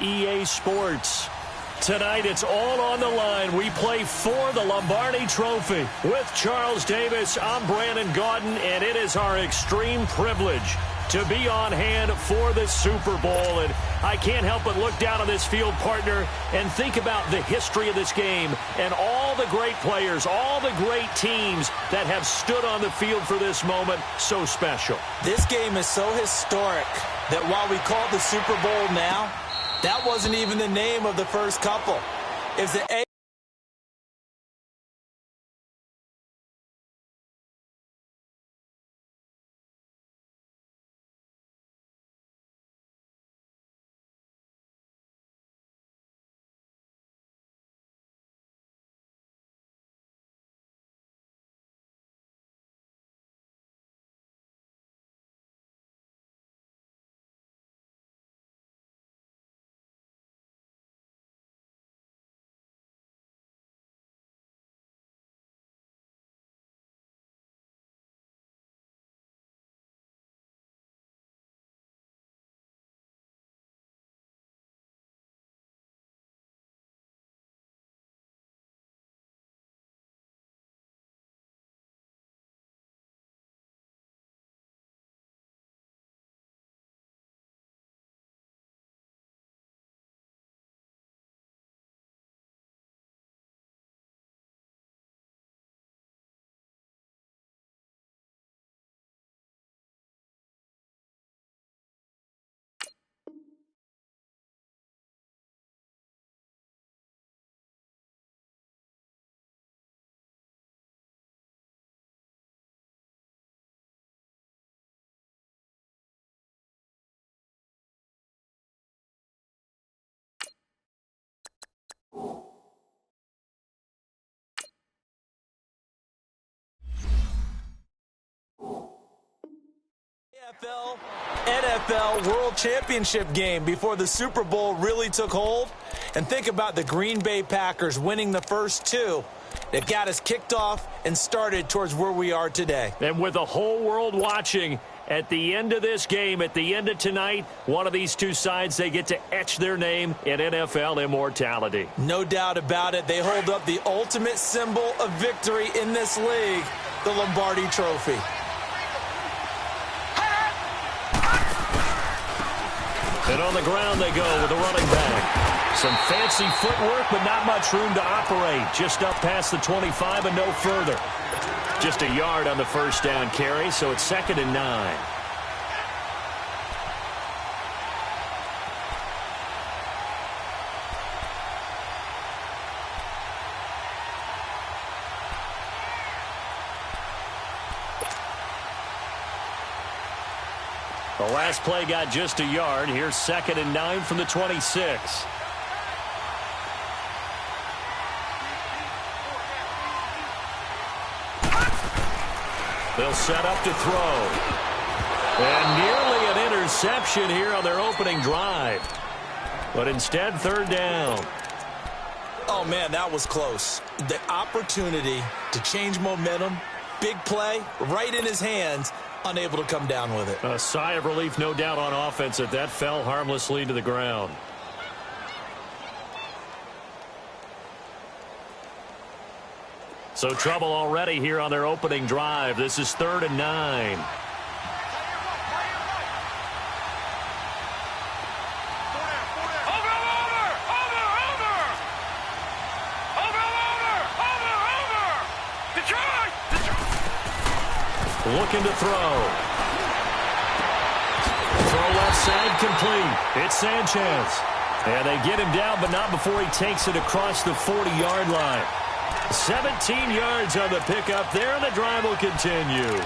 EA Sports. Tonight, it's all on the line. We play for the Lombardi Trophy. With Charles Davis, I'm Brandon Gaudin, and it is our extreme privilege to be on hand for the Super Bowl. And I can't help but look down on this field, partner, and think about the history of this game and all the great players, all the great teams that have stood on the field for this moment. So special. This game is so historic that while we call it the Super Bowl now, that wasn't even the name of the first couple. It's the A. NFL World Championship game before the Super Bowl really took hold. And think about the Green Bay Packers winning the first two that got us kicked off and started towards where we are today. And with the whole world watching, at the end of this game, at the end of tonight, one of these two sides, they get to etch their name in NFL immortality. No doubt about it. They hold up the ultimate symbol of victory in this league, the Lombardi Trophy. And on the ground they go with the running back. Some fancy footwork, but not much room to operate. Just up past the 25 and no further. Just a yard on the first down carry, so it's 2nd and 9. The last play got just a yard. Here's 2nd and 9 from the 26. They'll set up to throw. And nearly an interception here on their opening drive. But instead, 3rd down. Oh, man, that was close. The opportunity to change momentum, big play, right in his hands, unable to come down with it. A sigh of relief, no doubt, on offense that fell harmlessly to the ground. So trouble already here on their opening drive. This is 3rd and 9. Looking to throw. Throw left side complete. It's Sanchez. And they get him down, but not before he takes it across the 40-yard line. 17 yards on the pickup there, and the drive will continue.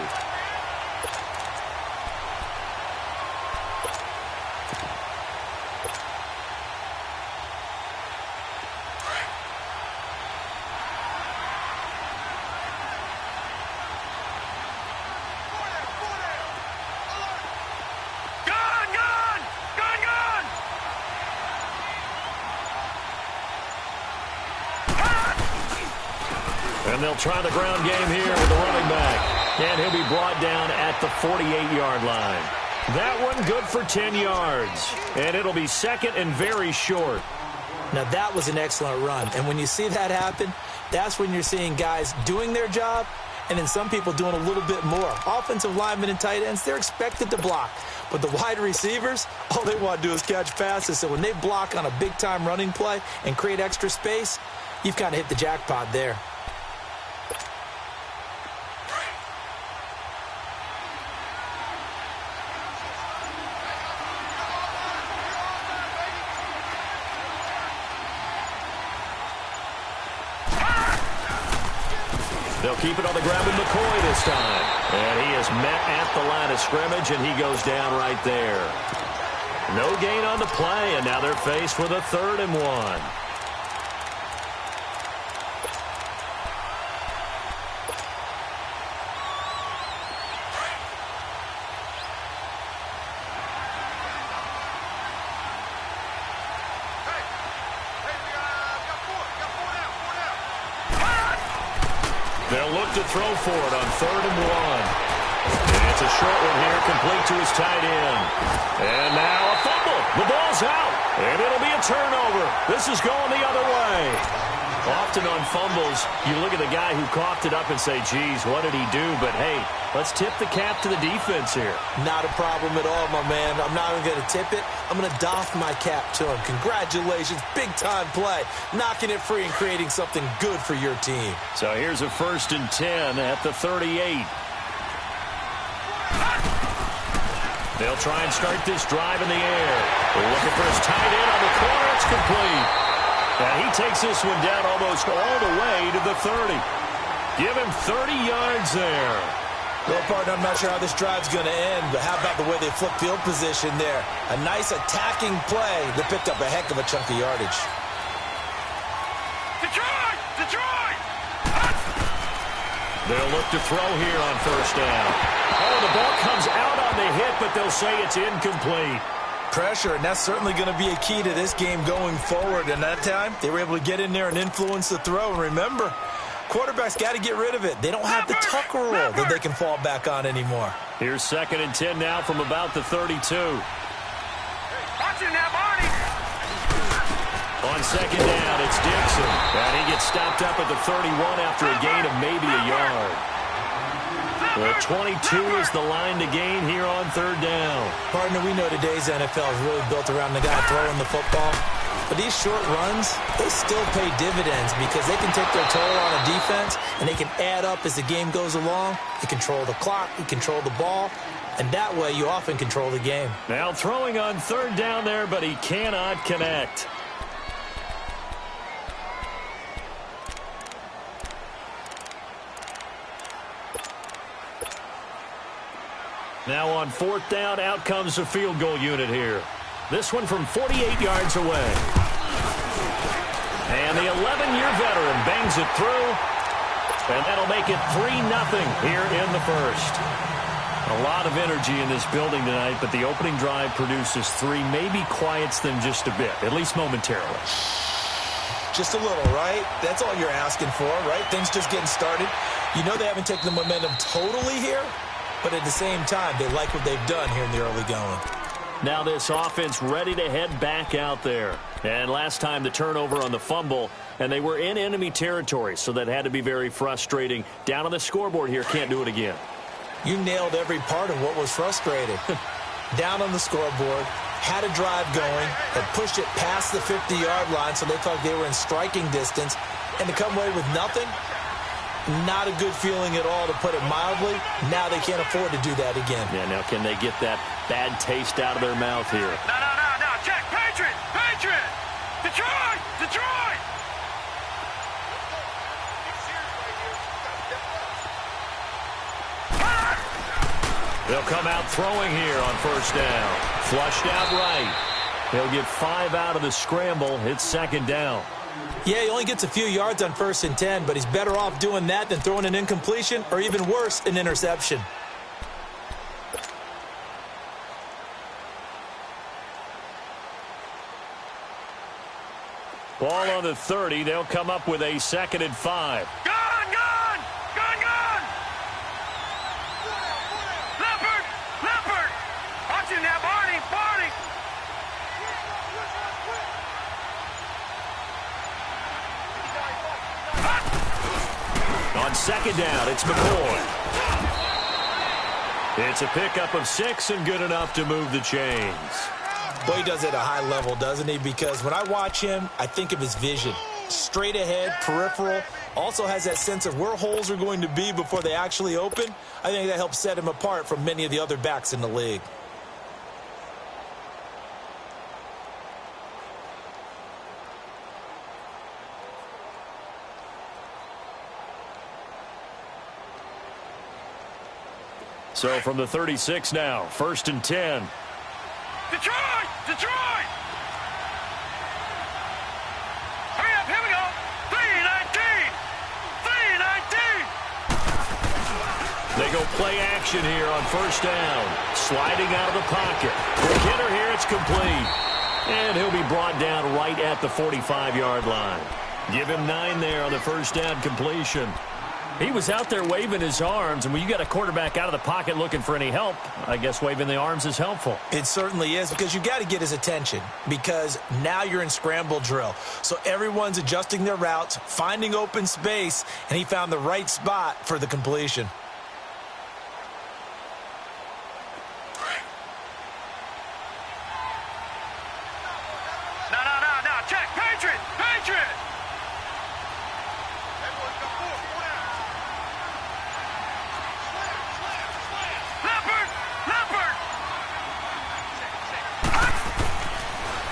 And they'll try the ground game here with the running back. And he'll be brought down at the 48-yard line. That one good for 10 yards. And it'll be second and very short. Now, that was an excellent run. And when you see that happen, that's when you're seeing guys doing their job and then some people doing a little bit more. Offensive linemen and tight ends, they're expected to block. But the wide receivers, all they want to do is catch passes. So when they block on a big-time running play and create extra space, you've kind of hit the jackpot there. They'll keep it on the ground with McCoy this time. And he is met at the line of scrimmage, and he goes down right there. No gain on the play, and now they're faced with a 3rd and 1. They'll look to throw for it on 3rd and 1. And it's a short one here, complete to his tight end. And now a fumble. The ball's out. And it'll be a turnover. This is going the other way. Often on fumbles, you look at the guy who coughed it up and say, geez, what did he do? But, hey, let's tip the cap to the defense here. Not a problem at all, my man. I'm not even going to tip it. I'm going to doff my cap to him. Congratulations. Big-time play. Knocking it free and creating something good for your team. So here's a 1st and 10 at the 38. They'll try and start this drive in the air. They're looking for his tight end on the corner. It's complete. And he takes this one down almost all the way to the 30. Give him 30 yards there. Well, partner, I'm not sure how this drive's going to end, but how about the way they flip field position there? A nice attacking play that picked up a heck of a chunk of yardage. Detroit! Detroit! They'll look to throw here on 1st down. Oh, the ball comes out on the hit, but they'll say it's incomplete. Pressure, and that's certainly going to be a key to this game going forward. And that time, they were able to get in there and influence the throw. And remember, quarterbacks got to get rid of it. They don't have the tucker roll that they can fall back on anymore. Here's 2nd and 10 now from about the 32. Watch it now, Barney! On 2nd down, it's Dixon. And he gets stopped up at the 31 after a gain of maybe a yard. The 22 is the line to gain here on 3rd down. Partner, we know today's NFL is really built around the guy throwing the football. But these short runs, they still pay dividends because they can take their toll on a defense and they can add up as the game goes along. You control the clock, you control the ball, and that way you often control the game. Now throwing on 3rd down there, but he cannot connect. Now on 4th down, out comes the field goal unit here. This one from 48 yards away. And the 11-year veteran bangs it through. And that'll make it 3-0 here in the 1st. A lot of energy in this building tonight, but the opening drive produces 3. Maybe quiets them just a bit, at least momentarily. Just a little, right? That's all you're asking for, right? Things just getting started. You know they haven't taken the momentum totally here. But at the same time, they like what they've done here in the early going. Now this offense ready to head back out there. And last time the turnover on the fumble, and they were in enemy territory, so that had to be very frustrating. Down on the scoreboard here, can't do it again. You nailed every part of what was frustrating. Down on the scoreboard, had a drive going, had pushed it past the 50-yard line, so they thought they were in striking distance, and to come away with nothing, not a good feeling at all, to put it mildly. Now they can't afford to do that again. Yeah, now can they get that bad taste out of their mouth here? No. Check. Patriot! Patriot! Detroit! Detroit! They'll come out throwing here on 1st down. Flushed out right. He'll get 5 out of the scramble. It's 2nd down. Yeah, he only gets a few yards on 1st and 10, but he's better off doing that than throwing an incompletion or even worse, an interception. Ball on the 30. They'll come up with a 2nd and 5. Gone! Leopard! On second down, it's McCoy. It's a pickup of 6 and good enough to move the chains. Well, he does it at a high level, doesn't he? Because when I watch him, I think of his vision. Straight ahead, peripheral. Also has that sense of where holes are going to be before they actually open. I think that helps set him apart from many of the other backs in the league. So from the 36 now, 1st and 10. Detroit! Detroit! Hurry up, here we go! 3-19! 3-19! They go play action here on 1st down. Sliding out of the pocket. Quick hitter here, it's complete. And he'll be brought down right at the 45-yard line. Give him 9 there on the 1st down completion. He was out there waving his arms, and when you got a quarterback out of the pocket looking for any help, I guess waving the arms is helpful. It certainly is, because you got to get his attention, because now you're in scramble drill. So everyone's adjusting their routes, finding open space, and he found the right spot for the completion. No, check, Patriot! Patriot!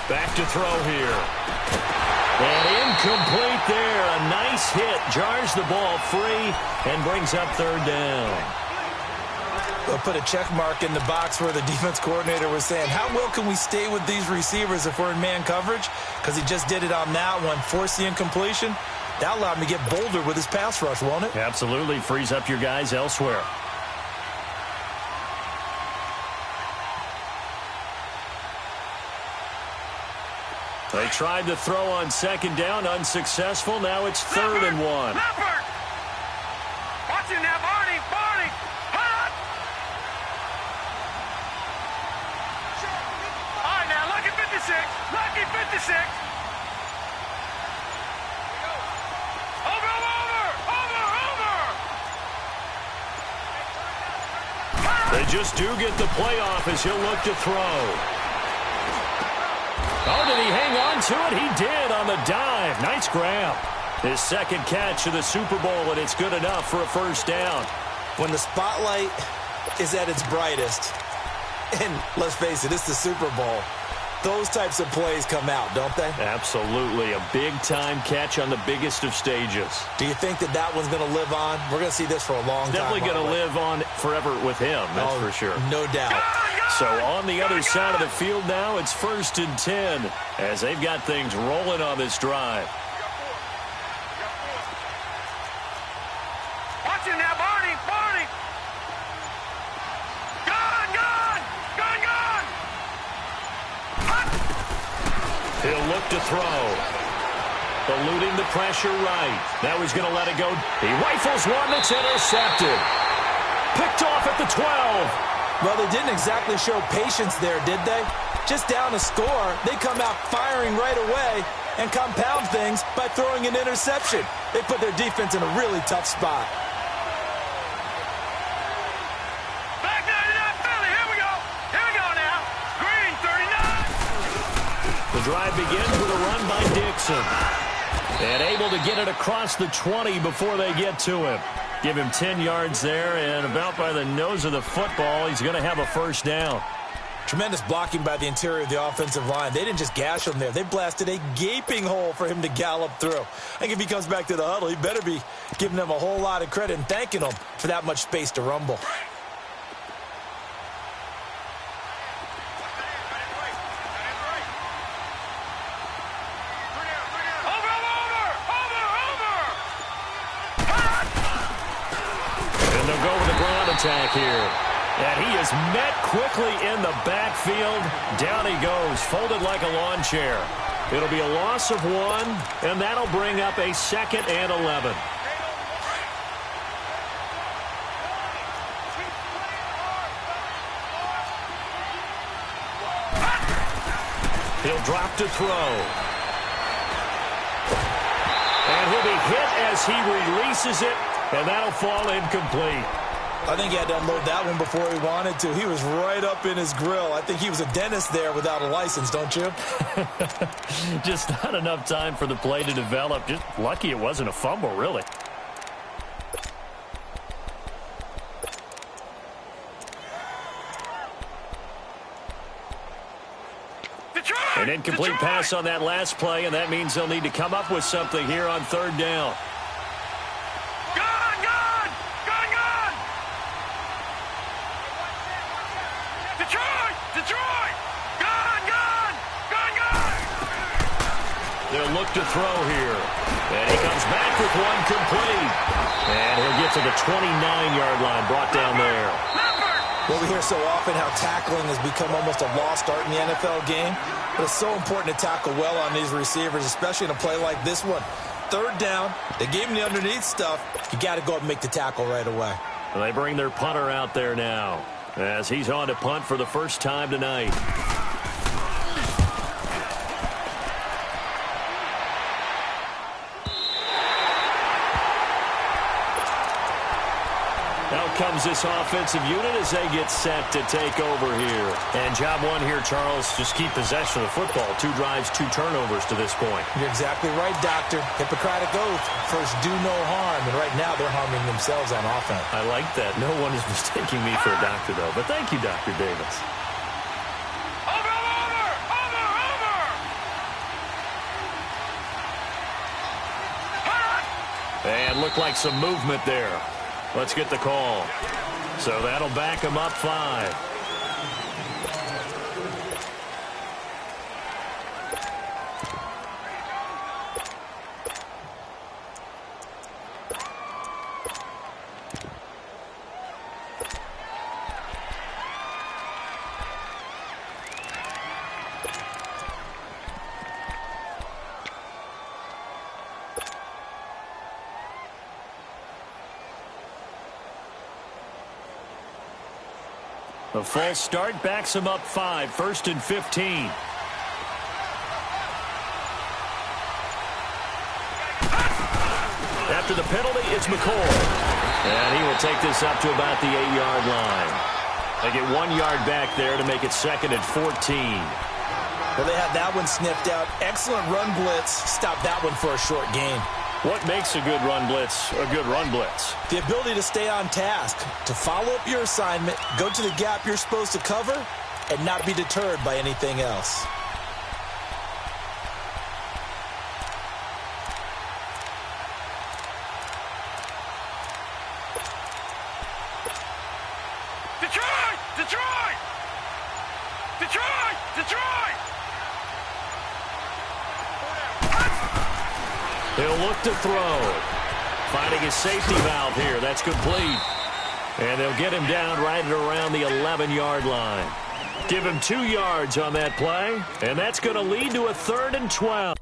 Back to throw here. And incomplete there. A nice hit. Jars the ball free and brings up 3rd down. They'll put a check mark in the box where the defense coordinator was saying, how well can we stay with these receivers if we're in man coverage? Because he just did it on that one, forced the incompletion. That allowed him to get bolder with his pass rush, won't it? Absolutely. Frees up your guys elsewhere. They tried to throw on 2nd down, unsuccessful. Now it's 3rd and 1. Leopard! Watch him now, Barney! Barney! Hot! All right, now, lucky 56. Lucky 56. Over! They just do get the playoff as he'll look to throw. Oh, did he hang on to it? He did on the dive. Nice grab. His 2nd catch of the Super Bowl, and it's good enough for a 1st down. When the spotlight is at its brightest, and let's face it, it's the Super Bowl, those types of plays come out, don't they? Absolutely. A big-time catch on the biggest of stages. Do you think that that one's going to live on? We're going to see this for a long time. Definitely going to live on forever with him, that's for sure. No doubt. So on the other side of the field now, it's 1st and 10 as they've got things rolling on this drive. Watch him now, Barney! Barney! Gone! He'll look to throw. Eluding the pressure right. Now he's going to let it go. He rifles one that's intercepted. Picked off at the 12. Well, they didn't exactly show patience there, did they? Just down a score, they come out firing right away and compound things by throwing an interception. They put their defense in a really tough spot. Back 99 Philly, here we go. Here we go now. Green 39. The drive begins with a run by Dixon. And able to get it across the 20 before they get to him. Give him 10 yards there, and about by the nose of the football, he's going to have a 1st down. Tremendous blocking by the interior of the offensive line. They didn't just gash him there. They blasted a gaping hole for him to gallop through. I think if he comes back to the huddle, he better be giving them a whole lot of credit and thanking them for that much space to rumble. Attack here. And he is met quickly in the backfield. Down he goes, folded like a lawn chair. It'll be a loss of 1, and that'll bring up a 2nd and 11. He'll drop to throw. And he'll be hit as he releases it. And that'll fall incomplete. I think he had to unload that one before he wanted to. He was right up in his grill. I think he was a dentist there without a license, don't you? Just not enough time for the play to develop. Just lucky it wasn't a fumble, really. An incomplete pass on that last play, and that means they'll need to come up with something here on third down. They'll look to throw here. And he comes back with one complete. And he'll get to the 29-yard line, brought down there. Well, we hear so often how tackling has become almost a lost art in the NFL game. But it's so important to tackle well on these receivers, especially in a play like this one. Third down, they gave him the underneath stuff. You got to go up and make the tackle right away. Well, they bring their punter out there now as he's on to punt for the first time tonight. Out comes this offensive unit as they get set to take over here. And job one here, Charles, just keep possession of the football. 2 drives, 2 turnovers to this point. You're exactly right, Doctor. Hippocratic oath. First, do no harm. And right now, they're harming themselves on offense. I like that. No one is mistaking me for a doctor, though. But thank you, Dr. Davis. And looked like some movement there. Let's get the call. So that'll back him up 5. A false start backs him up 5, 1st and 15. After the penalty, it's McCoy. And he will take this up to about the 8-yard line. They get 1 yard back there to make it 2nd and 14. Well, they had that one sniffed out. Excellent run blitz. Stop that one for a short gain. What makes a good run blitz a good run blitz? The ability to stay on task, to follow up your assignment, go to the gap you're supposed to cover, and not be deterred by anything else. Detroit! Detroit! Detroit! Detroit! He'll look to throw. Finding his safety valve here. That's complete. And they'll get him down right at around the 11-yard line. Give him 2 yards on that play. And that's going to lead to a 3rd and 12.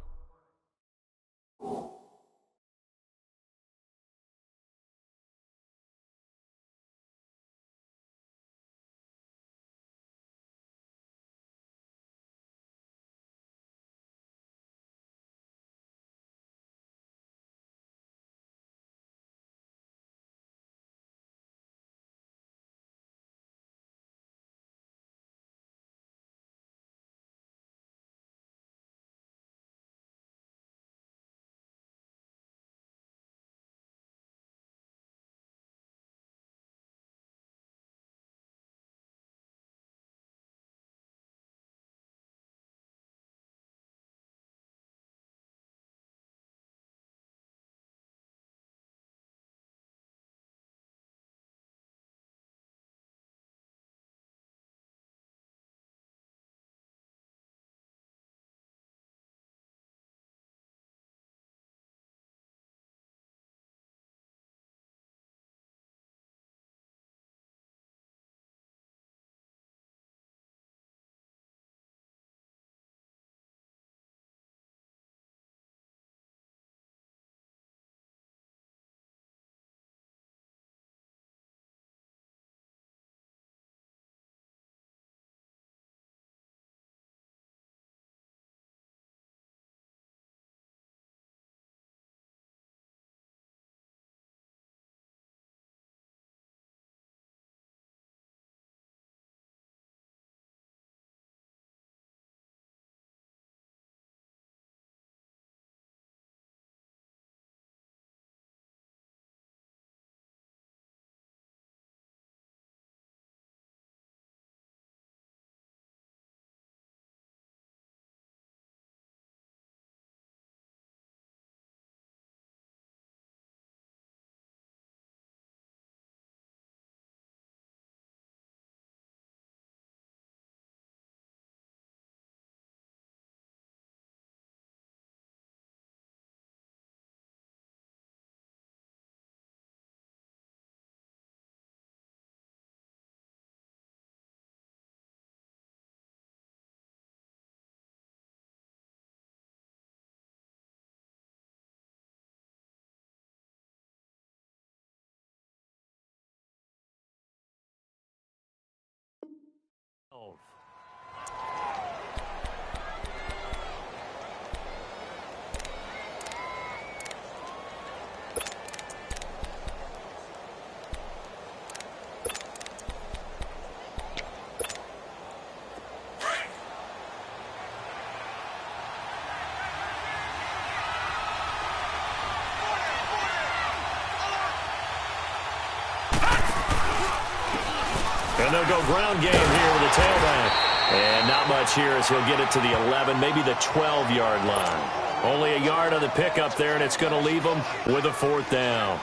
And they'll go ground game here with the tailback. And not much here as he'll get it to the 11, maybe the 12-yard line. Only a yard on the pickup there, and it's going to leave them with a 4th down.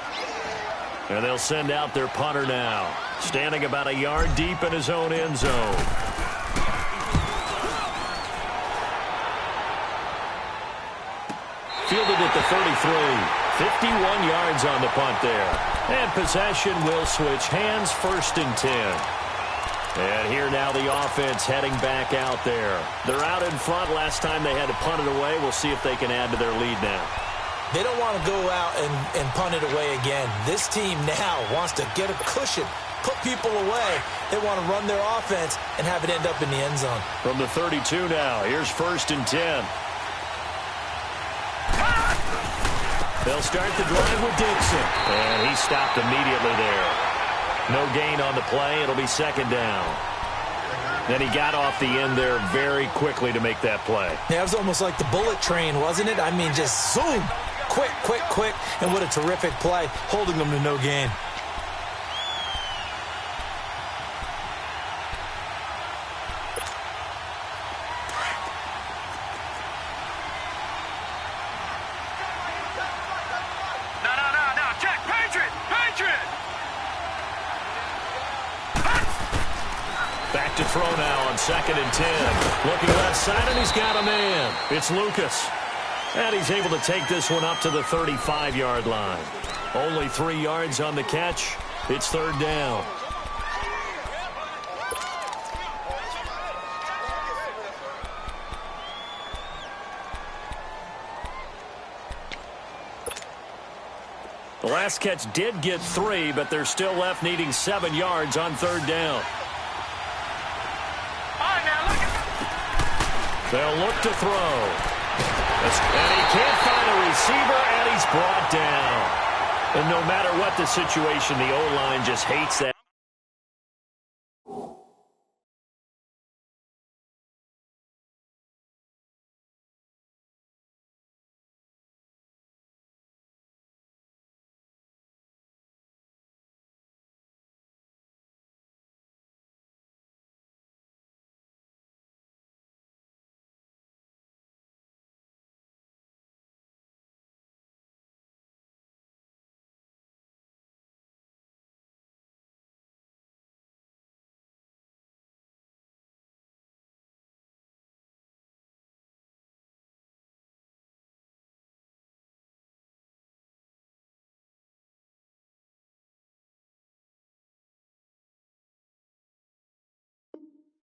And they'll send out their punter now, standing about a yard deep in his own end zone. Fielded at the 33. 51 yards on the punt there. And possession will switch hands, 1st and 10. And here now the offense heading back out there. They're out in front. Last time they had to punt it away. We'll see if they can add to their lead now. They don't want to go out and punt it away again. This team now wants to get a cushion, put people away. They want to run their offense and have it end up in the end zone. From the 32 now, here's 1st and 10. They'll start the drive with Dixon. And he stopped immediately there. No gain on the play. It'll be 2nd down. Then he got off the end there very quickly to make that play. Yeah, it was almost like the bullet train, wasn't it? I mean, just zoom. Quick, quick, quick. And what a terrific play, holding them to no gain. No. Check. Patriot. Back to throw now on 2nd and 10. Looking left side, and he's got a man. It's Lucas. And he's able to take this one up to the 35-yard line. Only 3 yards on the catch. It's 3rd down. The last catch did get 3, but they're still left needing 7 yards on 3rd down. They'll look to throw. And he can't find a receiver, and he's brought down. And no matter what the situation, the O-line just hates that.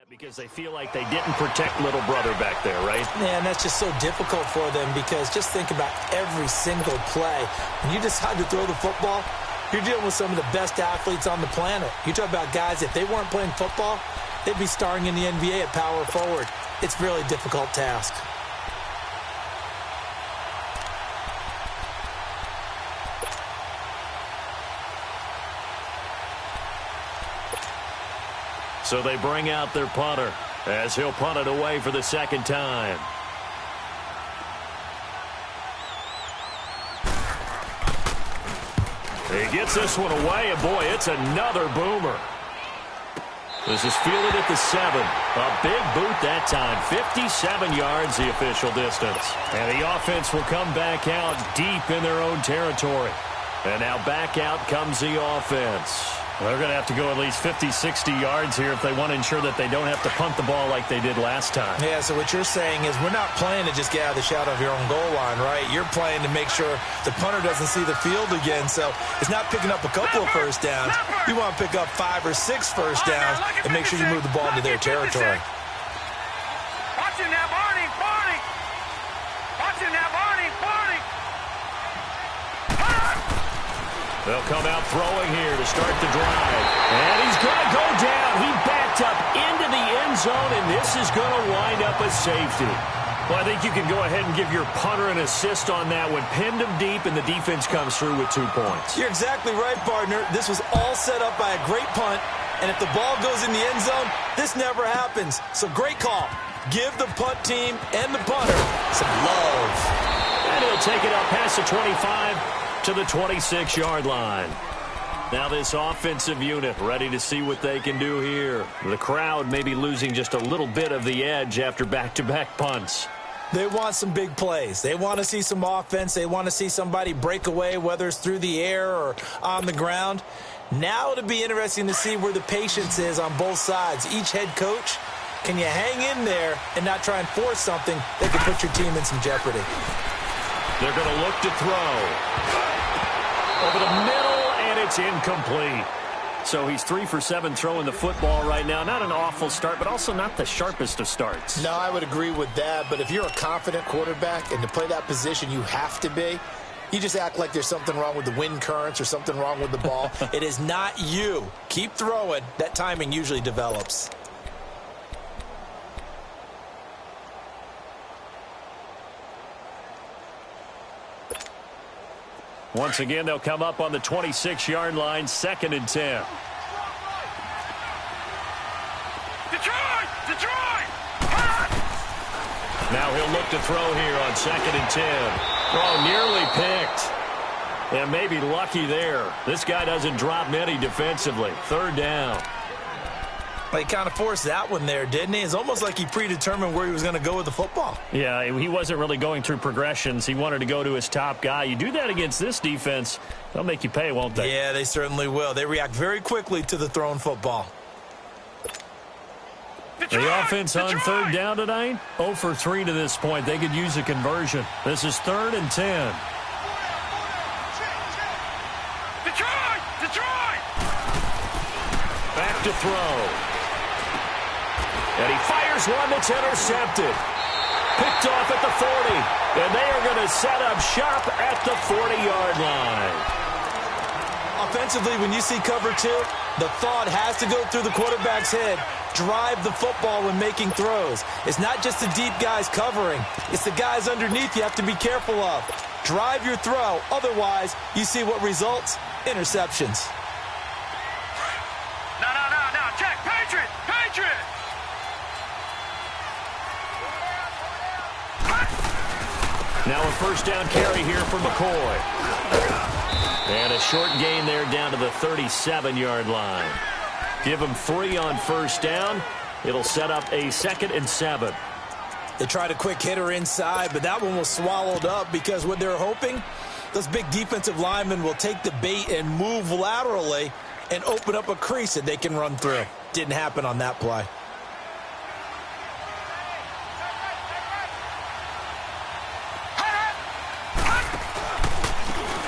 Because they feel like they didn't protect little brother back there, right? Yeah, and that's just so difficult for them because just think about every single play. When you decide to throw the football, you're dealing with some of the best athletes on the planet. You talk about guys, if they weren't playing football, they'd be starring in the NBA at power forward. It's a really difficult task. So they bring out their punter as he'll punt it away for the 2nd time. He gets this one away, and boy, it's another boomer. This is fielded at the 7. A big boot that time. 57 yards, the official distance. And the offense will come back out deep in their own territory. And now back out comes the offense. They're going to have to go at least 50, 60 yards here if they want to ensure that they don't have to punt the ball like they did last time. Yeah, so what you're saying is we're not playing to just get out of the shadow of your own goal line, right? You're playing to make sure the punter doesn't see the field again. So it's not picking up a couple of first downs. You want to pick up 5 or 6 first downs and make sure you move the ball into their territory. Watch him now, Barney. Watch him now, Barney. They'll come out throwing here to start the drive. And he's going to go down. He backed up into the end zone, and this is going to wind up a safety. Well, I think you can go ahead and give your punter an assist on that one. Pinned him deep, and the defense comes through with 2 points. You're exactly right, partner. This was all set up by a great punt, and if the ball goes in the end zone, this never happens. So great call. Give the punt team and the punter some love. And he'll take it up past the 25 to the 26-yard line. Now this offensive unit ready to see what they can do here. The crowd may be losing just a little bit of the edge after back-to-back punts. They want some big plays. They want to see some offense. They want to see somebody break away, whether it's through the air or on the ground. Now it'll be interesting to see where the patience is on both sides. Each head coach, can you hang in there and not try and force something that could put your team in some jeopardy? They're going to look to throw. Over the middle, and it's incomplete. So he's 3 for 7 throwing the football right now. Not an awful start, but also not the sharpest of starts. No, I would agree with that. But if you're a confident quarterback and to play that position, you have to be. You just act like there's something wrong with the wind currents or something wrong with the ball. It is not you. Keep throwing. That timing usually develops. Once again, they'll come up on the 26-yard line, 2nd and 10. Detroit! Detroit! Now he'll look to throw here on 2nd and 10. Oh, nearly picked. And maybe lucky there. This guy doesn't drop many defensively. 3rd down. Well, he kind of forced that one there, didn't he? It's almost like he predetermined where he was going to go with the football. Yeah, he wasn't really going through progressions. He wanted to go to his top guy. You do that against this defense, they'll make you pay, won't they? Yeah, they certainly will. They react very quickly to the thrown football. Detroit! The offense on Detroit! 3rd down tonight, 0 for 3 to this point. They could use a conversion. This is 3rd and 10. Detroit! Detroit! Back to throw. And he fires one that's intercepted. Picked off at the 40. And they are going to set up shop at the 40-yard line. Offensively, when you see cover 2, the thought has to go through the quarterback's head. Drive the football when making throws. It's not just the deep guys covering. It's the guys underneath you have to be careful of. Drive your throw. Otherwise, you see what results? Interceptions. No. Check. Patriot! Patriot! Now a 1st down carry here for McCoy. And a short gain there down to the 37-yard line. Give him 3 on 1st down. It'll set up a 2nd and 7. They tried a quick hitter inside, but that one was swallowed up because what they're hoping, those big defensive linemen will take the bait and move laterally and open up a crease that they can run through. Didn't happen on that play.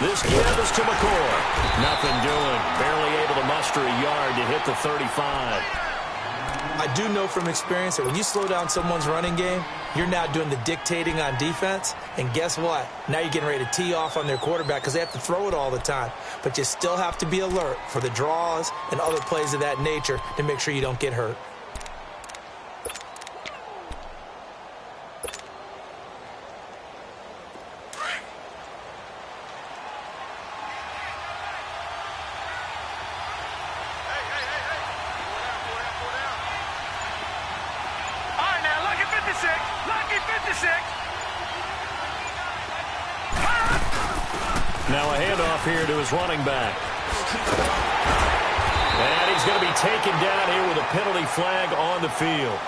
This give is to McCoy. Nothing doing. Barely able to muster a yard to hit the 35. I do know from experience that when you slow down someone's running game, you're now doing the dictating on defense. And guess what? Now you're getting ready to tee off on their quarterback because they have to throw it all the time. But you still have to be alert for the draws and other plays of that nature to make sure you don't get hurt. Now a handoff here to his running back. And he's going to be taken down here with a penalty flag on the field.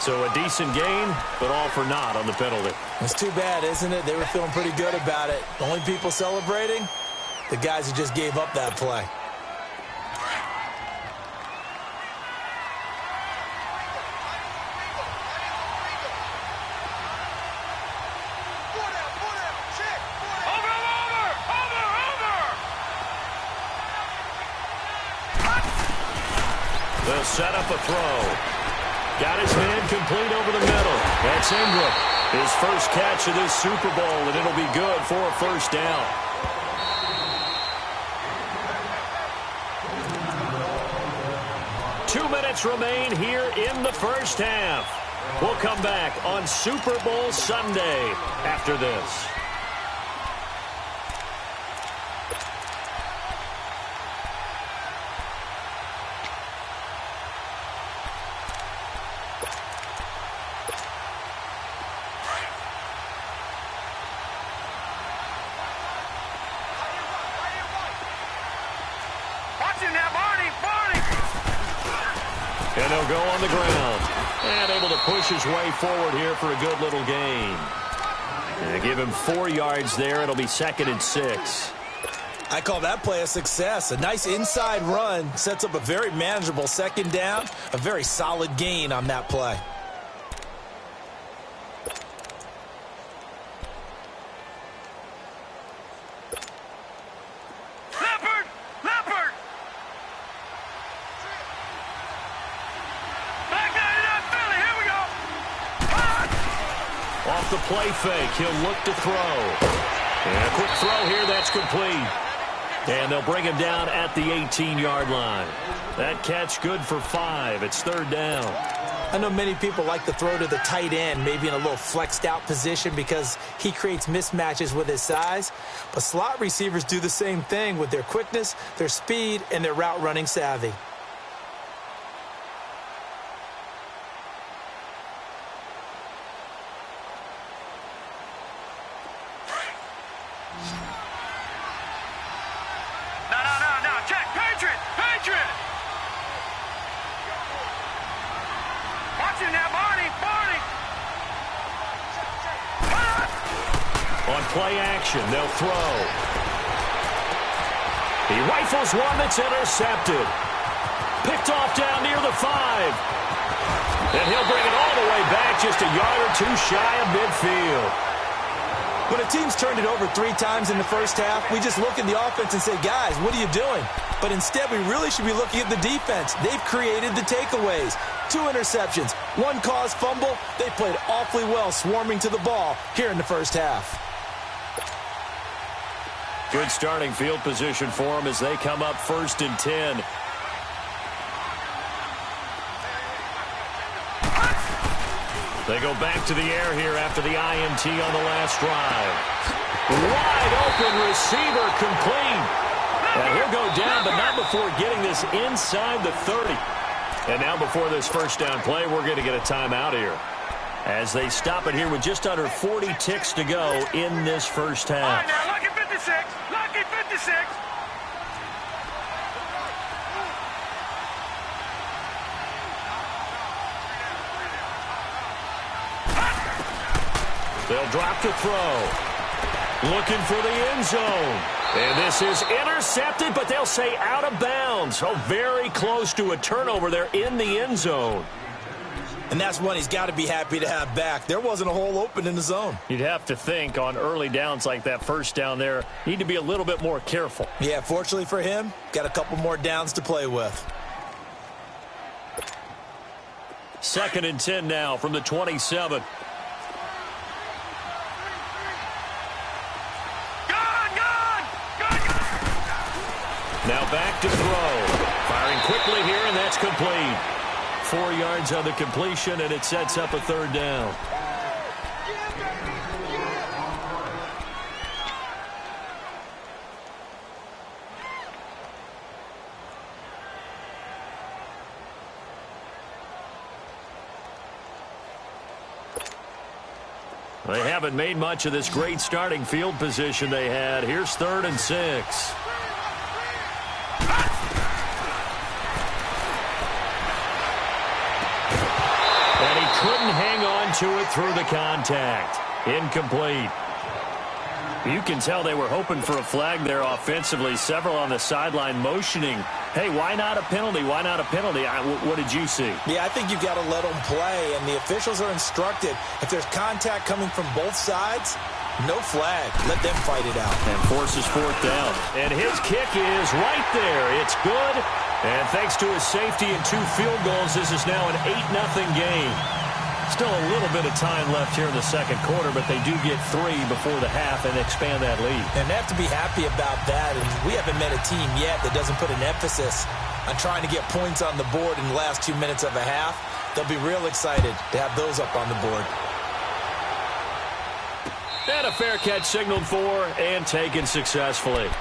So a decent gain, but all for naught on the penalty. It's too bad, isn't it? They were feeling pretty good about it. The only people celebrating, the guys who just gave up that play. They'll set up a throw. Got his man complete over the middle. That's Ingram. His first catch of this Super Bowl, and it'll be good for a 1st down. Two minutes remain here in the 1st half. We'll come back on Super Bowl Sunday after this. And he'll go on the ground. And able to push his way forward here for a good little gain. And give him 4 yards there. It'll be 2nd and 6. I call that play a success. A nice inside run sets up a very manageable 2nd down. A very solid gain on that play. Off the play fake, he'll look to throw. And a quick throw here, that's complete. And they'll bring him down at the 18-yard line. That catch good for 5. It's 3rd down. I know many people like to throw to the tight end, maybe in a little flexed out position because he creates mismatches with his size. But slot receivers do the same thing with their quickness, their speed, and their route running savvy. Play action, they'll throw. He rifles one that's intercepted. Picked off down near the 5. And he'll bring it all the way back just a yard or 2 shy of midfield. When a team's turned it over 3 times in the first half, we just look at the offense and say, guys, what are you doing? But instead, we really should be looking at the defense. They've created the takeaways. 2 interceptions, 1 caused fumble. They played awfully well swarming to the ball here in the first half. Good starting field position for them as they come up 1st and 10. They go back to the air here after the INT on the last drive. Wide open receiver complete. And he'll go down, but not before getting this inside the 30. And now before this first down play, we're going to get a timeout here, as they stop it here with just under 40 ticks to go in this first half. All right, now, lucky 56. Lucky 56. They'll drop to throw. Looking for the end zone. And this is intercepted, but they'll say out of bounds. Oh, very close to a turnover there in the end zone. And that's one he's got to be happy to have back. There wasn't a hole open in the zone. You'd have to think on early downs like that first down there, need to be a little bit more careful. Yeah, fortunately for him, got a couple more downs to play with. 2nd and 10 now from the 27. Now back to throw. Firing quickly here, and that's complete. 4 yards on the completion, and it sets up a 3rd down. They haven't made much of this great starting field position they had. Here's 3rd and 6. Couldn't hang on to it through the contact. Incomplete. You can tell they were hoping for a flag there offensively. Several on the sideline motioning, hey, why not a penalty? Why not a penalty? What did you see? Yeah, I think you've got to let them play, and the officials are instructed. If there's contact coming from both sides, no flag. Let them fight it out. And forces 4th down. And his kick is right there. It's good. And thanks to his safety and 2 field goals, this is now an 8-0 game. Still a little bit of time left here in the second quarter, but they do get 3 before the half and expand that lead. And they have to be happy about that. And we haven't met a team yet that doesn't put an emphasis on trying to get points on the board in the last 2 minutes of a half. They'll be real excited to have those up on the board. And a fair catch signaled for and taken successfully.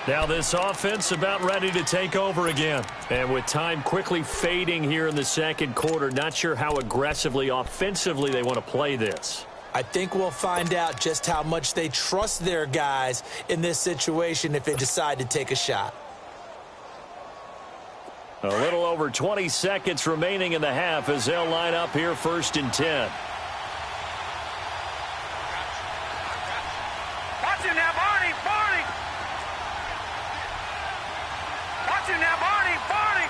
Now this offense about ready to take over again. And with time quickly fading here in the second quarter, not sure how aggressively, offensively they want to play this. I think we'll find out just how much they trust their guys in this situation if they decide to take a shot. A little over 20 seconds remaining in the half as they'll line up here 1st and 10. Watch him now, Barney. Barney. Watch him now, Barney. Barney.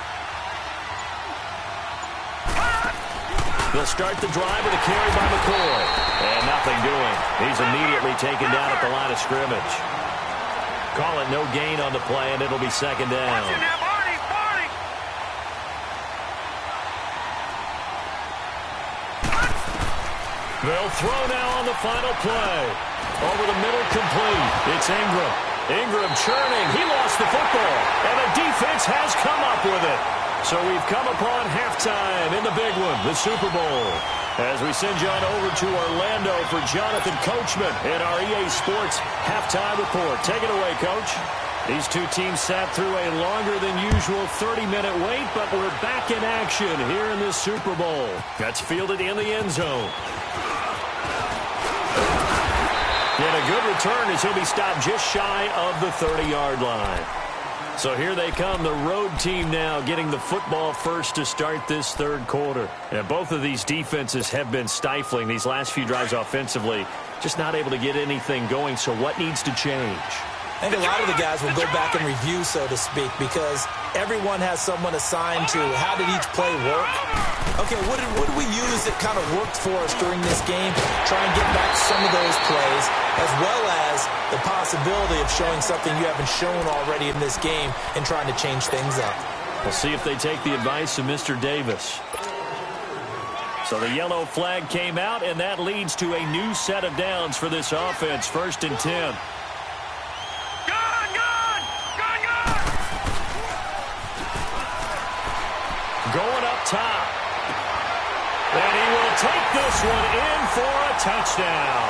They'll start the drive with a carry by McCoy. And nothing doing. He's immediately taken down at the line of scrimmage. Call it no gain on the play, and it'll be 2nd down. Watch him now, Barney. Barney. They'll throw now on the final play. Over the middle, complete. It's Ingram. Ingram churning. He lost the football, and the defense has come up with it. So we've come upon halftime in the big one, the Super Bowl. As we send you on over to Orlando for Jonathan Coachman in our EA Sports Halftime Report. Take it away, Coach. These two teams sat through a longer than usual 30-minute wait, but we're back in action here in this Super Bowl. That's fielded in the end zone. And a good return as he'll be stopped just shy of the 30-yard line. So here they come, the road team now getting the football first to start this 3rd quarter. And both of these defenses have been stifling these last few drives offensively, just not able to get anything going. So what needs to change? I think a lot of the guys will go back and review, so to speak, because everyone has someone assigned to how did each play work. Okay, what did we use that kind of worked for us during this game? Try and get back some of those plays, as well as the possibility of showing something you haven't shown already in this game and trying to change things up. We'll see if they take the advice of Mr. Davis. So the yellow flag came out, and that leads to a new set of downs for this offense. 1st and 10. Going up top. And he will take this one in for a touchdown.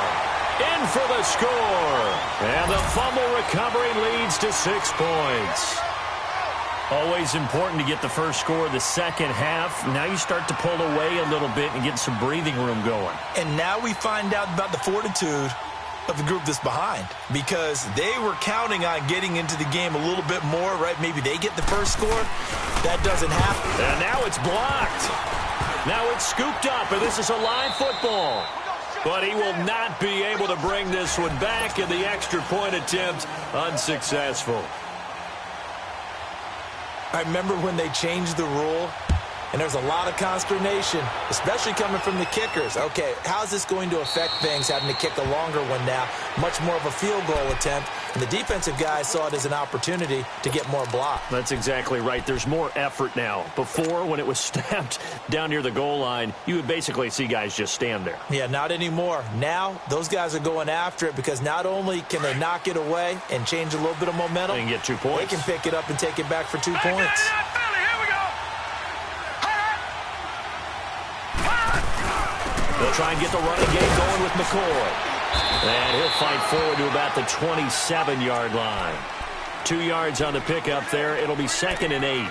In for the score. And the fumble recovery leads to 6 points. Always important to get the first score of the second half. Now you start to pull away a little bit and get some breathing room going. And now we find out about the fortitude of the group that's behind, because they were counting on getting into the game a little bit more, right? Maybe they get the first score. That doesn't happen. And now it's blocked. Now it's scooped up, and this is a live football. But he will not be able to bring this one back, and the extra point attempt unsuccessful. I remember when they changed the rule, and there's a lot of consternation, especially coming from the kickers. Okay, how's this going to affect things, having to kick a longer one now? Much more of a field goal attempt. And the defensive guys saw it as an opportunity to get more block. That's exactly right. There's more effort now. Before, when it was snapped down near the goal line, you would basically see guys just stand there. Yeah, not anymore. Now, those guys are going after it, because not only can they knock it away and change a little bit of momentum, they can get 2 points. They can pick it up and take it back for 2 points. They'll try and get the running game going with McCoy. And he'll fight forward to about the 27-yard line. 2 yards on the pickup there. It'll be 2nd and 8.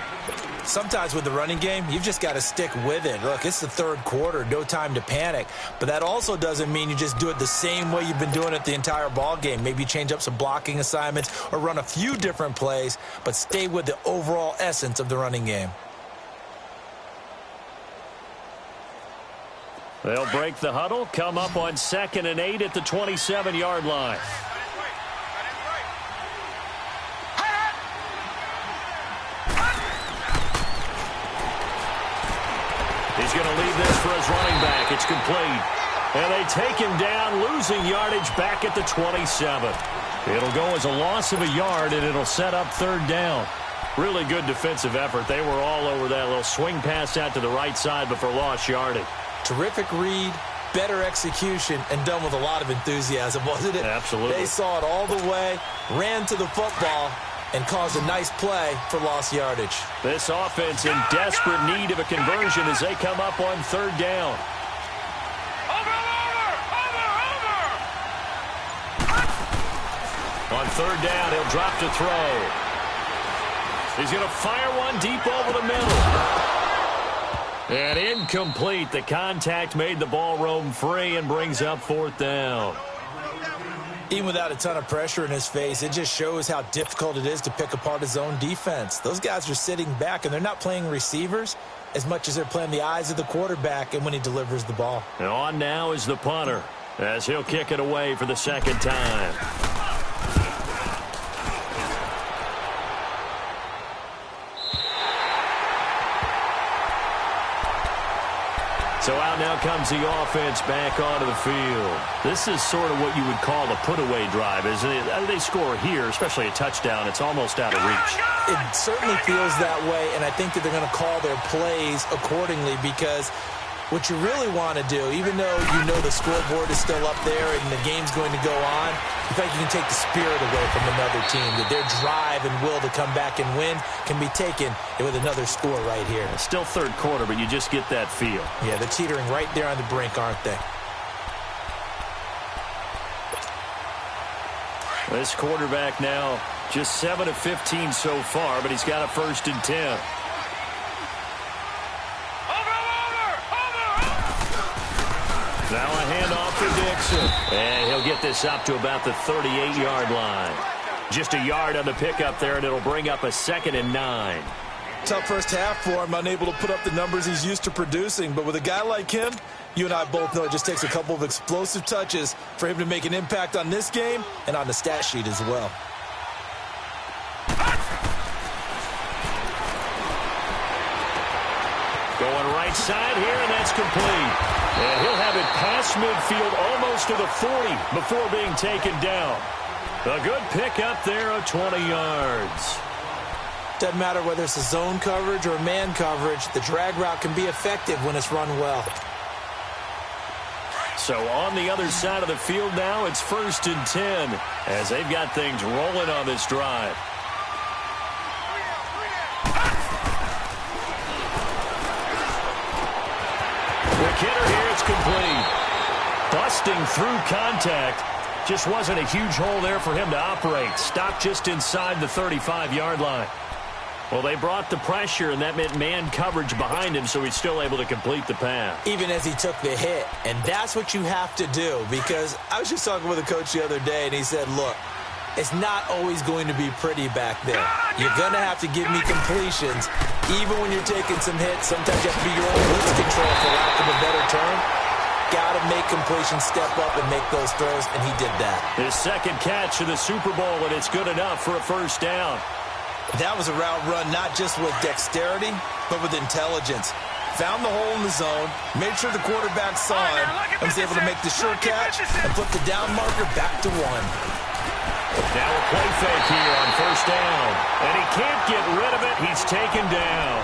Sometimes with the running game, you've just got to stick with it. Look, it's the 3rd quarter, no time to panic. But that also doesn't mean you just do it the same way you've been doing it the entire ball game. Maybe change up some blocking assignments or run a few different plays, but stay with the overall essence of the running game. They'll break the huddle, come up on 2nd and 8 at the 27-yard line. He's going to leave this for his running back. It's complete. And they take him down, losing yardage back at the 27. It'll go as a loss of a yard, and it'll set up 3rd down. Really good defensive effort. They were all over that little swing pass out to the right side, but for lost yardage. Terrific read, better execution, and done with a lot of enthusiasm, wasn't it? Absolutely. They saw it all the way, ran to the football, and caused a nice play for lost yardage. This offense in desperate need of a conversion as they come up on 3rd down. On 3rd down, he'll drop to throw. He's going to fire one deep over the middle. And incomplete. The contact made the ball roam free and brings up 4th down. Even without a ton of pressure in his face, it just shows how difficult it is to pick apart his own defense. Those guys are sitting back, and they're not playing receivers as much as they're playing the eyes of the quarterback and when he delivers the ball. And on now is the punter, as he'll kick it away for the second time. So out now comes the offense back onto the field. This is sort of what you would call a put-away drive, isn't it? They score here, especially a touchdown. It's almost out of reach. It certainly feels that way, and I think that they're going to call their plays accordingly because what you really want to do, even though you know the scoreboard is still up there and the game's going to go on, in fact, you can take the spirit away from another team, that their drive and will to come back and win can be taken with another score right here. Still third quarter, but you just get that feel. Yeah, they're teetering right there on the brink, aren't they? This quarterback now just 7 of 15 so far, but he's got a 1st and 10. Now a handoff to Dixon. And he'll get this up to about the 38-yard line. Just a yard on the pickup there, and it'll bring up a 2nd and 9. Tough first half for him, unable to put up the numbers he's used to producing. But with a guy like him, you and I both know it just takes a couple of explosive touches for him to make an impact on this game and on the stat sheet as well. Going right side here, and that's complete. And he'll have it past midfield almost to the 40 before being taken down. A good pickup there of 20 yards. Doesn't matter whether it's a zone coverage or man coverage, the drag route can be effective when it's run well. So on the other side of the field now, it's 1st and 10 as they've got things rolling on this drive. Quick hitter here, it's complete. Busting through contact. Just wasn't a huge hole there for him to operate. Stopped just inside the 35-yard line. Well, they brought the pressure, and that meant man coverage behind him, so he's still able to complete the pass. Even as he took the hit. And that's what you have to do, because I was just talking with a coach the other day, and he said, look, it's not always going to be pretty back there. You're going to have to give me completions. Even when you're taking some hits, sometimes you have to be your own blitz control, for lack of a better term. Got to make completions, step up, and make those throws, and he did that. His second catch of the Super Bowl, and it's good enough for a 1st down. That was a route run not just with dexterity, but with intelligence. Found the hole in the zone, made sure the quarterback saw it, and was able to make the short catch and flip the down marker back to 1. Now a play fake here on 1st down. And he can't get rid of it. He's taken down.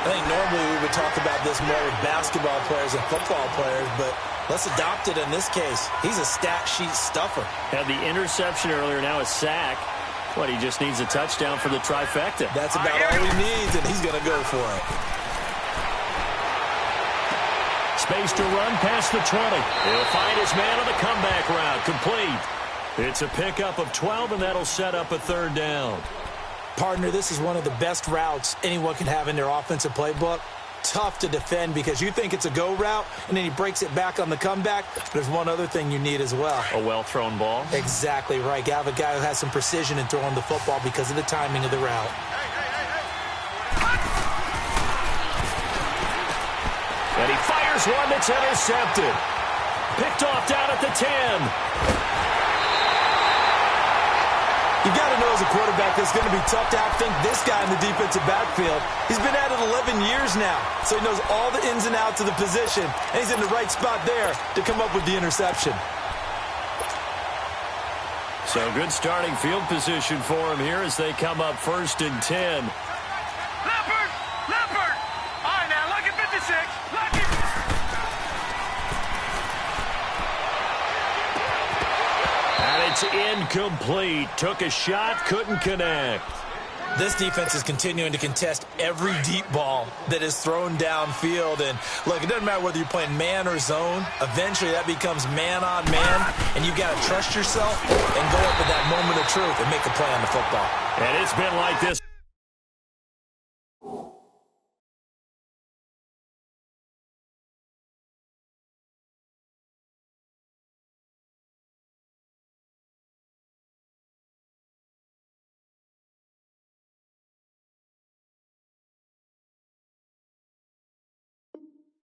I think normally we would talk about this more with basketball players and football players, but let's adopt it in this case. He's a stat sheet stuffer. Had the interception earlier, now a sack. What, he just needs a touchdown for the trifecta. That's about all he needs, and he's going to go for it. Space to run past the 20. He'll find his man on the comeback route. Complete. It's a pickup of 12, and that'll set up a 3rd down. Partner, this is one of the best routes anyone can have in their offensive playbook. Tough to defend because you think it's a go route, and then he breaks it back on the comeback. There's one other thing you need as well. A well-thrown ball? Exactly right. You have a guy who has some precision in throwing the football because of the timing of the route. And he fires one that's intercepted. Picked off down at the 10. You got to know as a quarterback it's going to be tough to outthink this guy in the defensive backfield. He's been at it 11 years now, so he knows all the ins and outs of the position, and he's in the right spot there to come up with the interception. So good starting field position for him here as they come up 1st and 10. Leopard! Leopard! All right, now, look at 56. Look at... And it's incomplete. Took a shot, couldn't connect. This defense is continuing to contest every deep ball that is thrown downfield. And, look, it doesn't matter whether you're playing man or zone. Eventually, that becomes man on man, and you've got to trust yourself and go up at that moment of truth and make a play on the football. And it's been like this.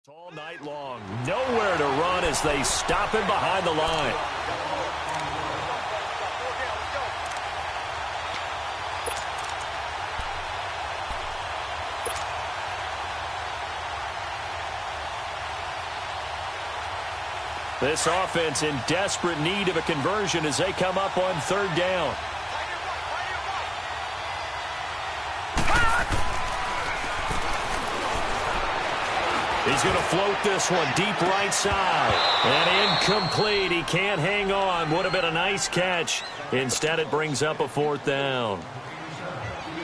All night long, nowhere to run as they stop him behind the line. This offense in desperate need of a conversion as they come up on third down. He's going to float this one deep right side. And incomplete. He can't hang on. Would have been a nice catch. Instead, it brings up a fourth down.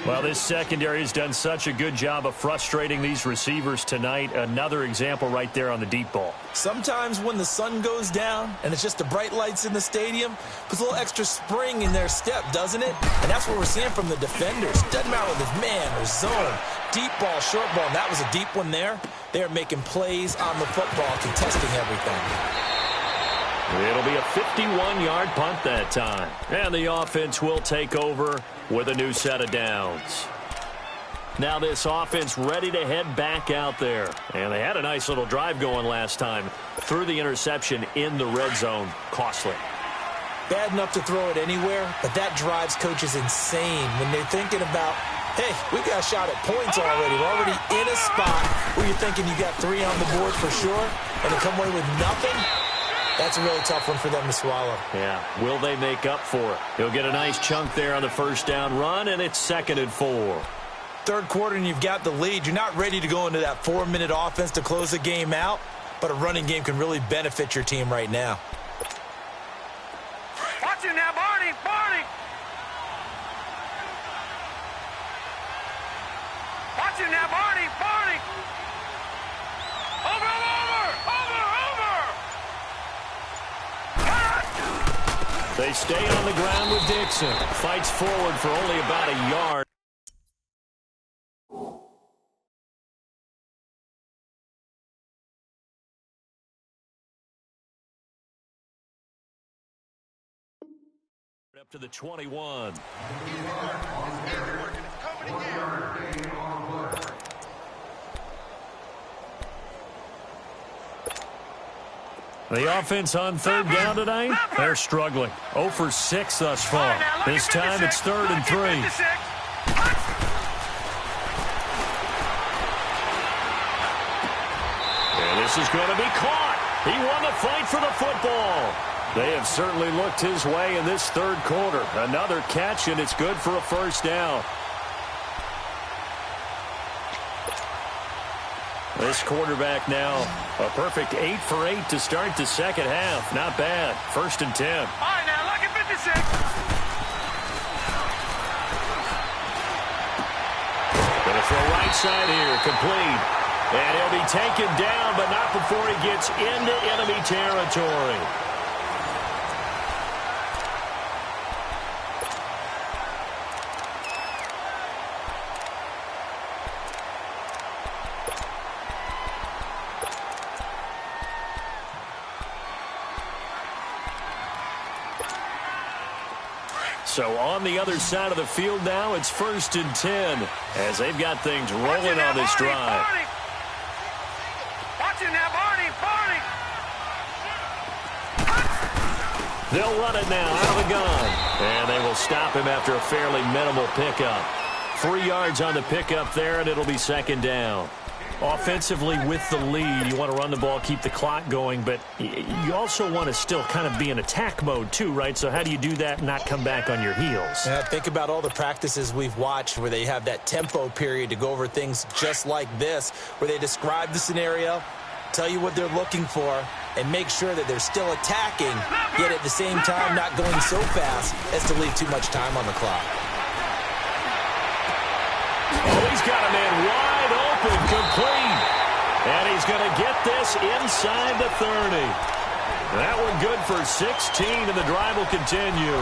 Well, this secondary has done such a good job of frustrating these receivers tonight. Another example right there on the deep ball. Sometimes when the sun goes down and it's just the bright lights in the stadium, puts a little extra spring in their step, doesn't it? And that's what we're seeing from the defenders. Doesn't matter whether it's man or zone, deep ball, short ball. And that was a deep one there. They're making plays on the football, contesting everything. It'll be a 51-yard punt that time. And the offense will take over with a new set of downs. Now this offense ready to head back out there. And they had a nice little drive going last time. Threw the interception in the red zone. Costly. Bad enough to throw it anywhere, but that drives coaches insane when they're thinking about, hey, we've got a shot at points already. We're already in a spot where you're thinking you got 3 on the board for sure, and to come away with nothing, that's a really tough one for them to swallow. Yeah, will they make up for it? He'll get a nice chunk there on the first down run, and it's 2nd and 4. Third quarter, and you've got the lead. You're not ready to go into that 4-minute offense to close the game out, but a running game can really benefit your team right now. Watch it now, Barney! Barney! Watch it now, Barney! Barney! Over! They stay on the ground with Dixon. Fights forward for only about a yard. Up to the 21. The offense on third down tonight, they're struggling. 0 for 6 thus far. This time it's 3rd and 3. And this is going to be caught. He won the fight for the football. They have certainly looked his way in this third quarter. Another catch, and it's good for a first down. This quarterback now, a perfect 8 for 8 to start the second half. Not bad. 1st and 10. All right, now, look at 56. Going to throw right side here, complete. And he'll be taken down, but not before he gets into enemy territory. So on the other side of the field now, it's 1st and 10 as they've got things rolling on this drive. Watch it now, Barney. Barney. They'll run it now out of the gun. And they will stop him after a fairly minimal pickup. 3 yards on the pickup there, and it'll be 2nd down. Offensively with the lead, you want to run the ball, keep the clock going, but you also want to still kind of be in attack mode too, right? So how do you do that and not come back on your heels? Yeah, think about all the practices we've watched where they have that tempo period to go over things just like this, where they describe the scenario, tell you what they're looking for, and make sure that they're still attacking, yet at the same time not going so fast as to leave too much time on the clock. Oh, he's got a man wide open, complete. And he's going to get this inside the 30. That one good for 16, and the drive will continue.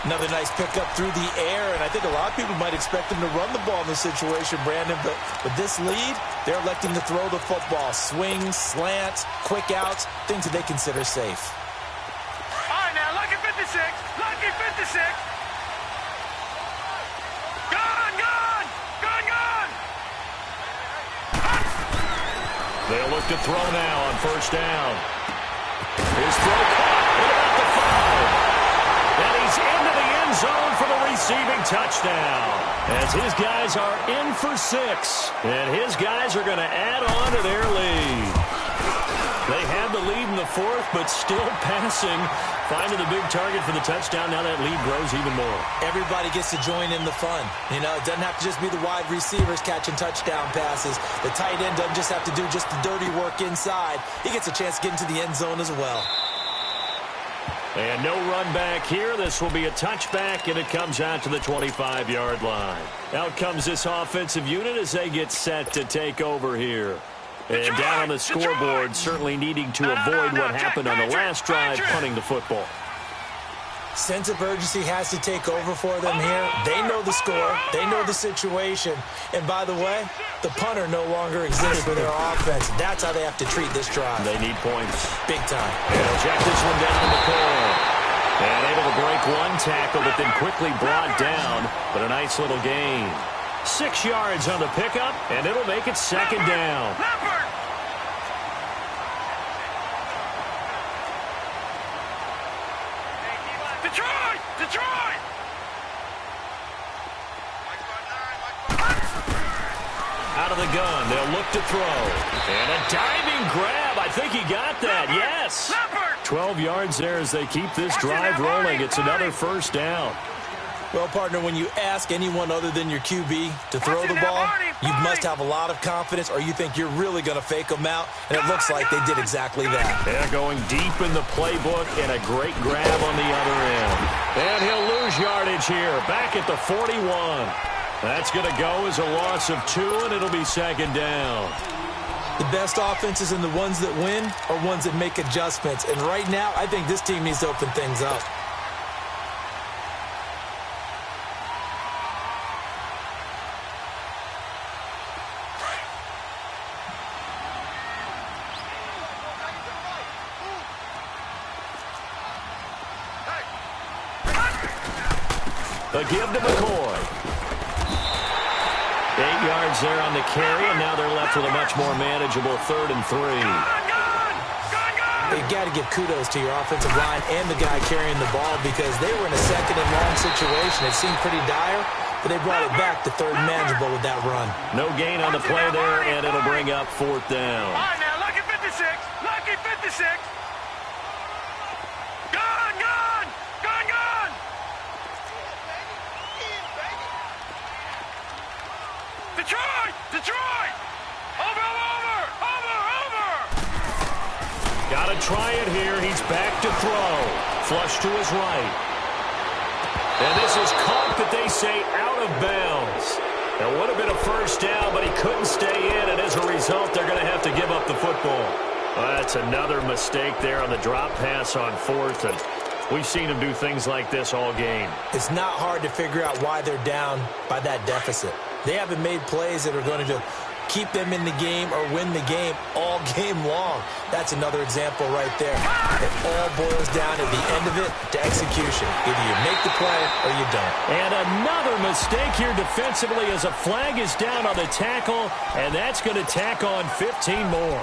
Another nice pickup through the air, and I think a lot of people might expect them to run the ball in this situation, Brandon, but with this lead, they're electing to throw the football. Swings, slants, quick outs, things that they consider safe. All right, now, lucky 56. Lucky 56. They'll look to throw now on first down. His throw caught at about the 5. And he's into the end zone for the receiving touchdown. As his guys are in for 6. And his guys are going to add on to their lead. They had the lead in the 4th, but still passing. Finding the big target for the touchdown. Now that lead grows even more. Everybody gets to join in the fun. You know, it doesn't have to just be the wide receivers catching touchdown passes. The tight end doesn't just have to do just the dirty work inside. He gets a chance to get into the end zone as well. And no run back here. This will be a touchback, and it comes out to the 25-yard line. Out comes this offensive unit as they get set to take over here. And down on the scoreboard, certainly needing to avoid what happened on the last drive, punting the football. Sense of urgency has to take over for them here. They know the score. They know the situation. And by the way, the punter no longer exists for their offense. That's how they have to treat this drive. They need points. Big time. And they'll check this one down in the corner. And able to break one tackle, but then quickly brought down. But a nice little gain. 6 yards on the pickup, and it'll make it second down. Detroit! Out of the gun, they'll look to throw. And a diving grab. I think he got that, yes. 12 yards there as they keep this drive rolling. It's another first down. Well, partner, when you ask anyone other than your QB to throw the ball, you must have a lot of confidence, or you think you're really going to fake them out, and it looks like they did exactly that. They're going deep in the playbook, and a great grab on the other end. And he'll lose yardage here, back at the 41. That's going to go as a loss of 2, and it'll be second down. The best offenses and the ones that win are ones that make adjustments, and right now, I think this team needs to open things up. A give to McCoy. 8 yards there on the carry, and now they're left with a much more manageable 3rd and 3. You've got to give kudos to your offensive line and the guy carrying the ball because they were in a 2nd and long situation. It seemed pretty dire, but they brought it back to 3rd and manageable with that run. No gain on the play there, and it'll bring up 4th down. All right, now, lucky 56. Lucky 56. Detroit! Over! Gotta try it here. He's back to throw. Flush to his right. And this is caught, but they say out of bounds. That would have been a first down, but he couldn't stay in, and as a result, they're going to have to give up the football. Well, that's another mistake there on the drop pass on 4th, and we've seen him do things like this all game. It's not hard to figure out why they're down by that deficit. They haven't made plays that are going to keep them in the game or win the game all game long. That's another example right there. It all boils down at the end of it to execution. Either you make the play or you don't. And another mistake here defensively as a flag is down on the tackle, and that's going to tack on 15 more.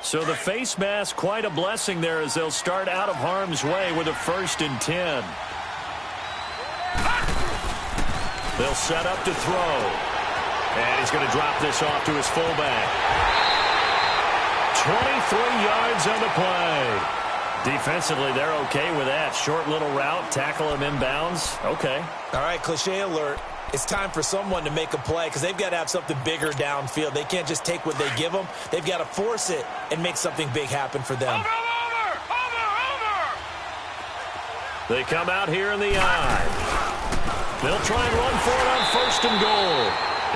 So the face mask, quite a blessing there as they'll start out of harm's way with a 1st and 10. They'll set up to throw. And he's going to drop this off to his fullback. 23 yards on the play. Defensively, they're okay with that. Short little route, tackle him inbounds. Okay. All right, cliche alert. It's time for someone to make a play because they've got to have something bigger downfield. They can't just take what they give them. They've got to force it and make something big happen for them. Over! They come out here in the eye. They'll try and run for it on 1st and goal.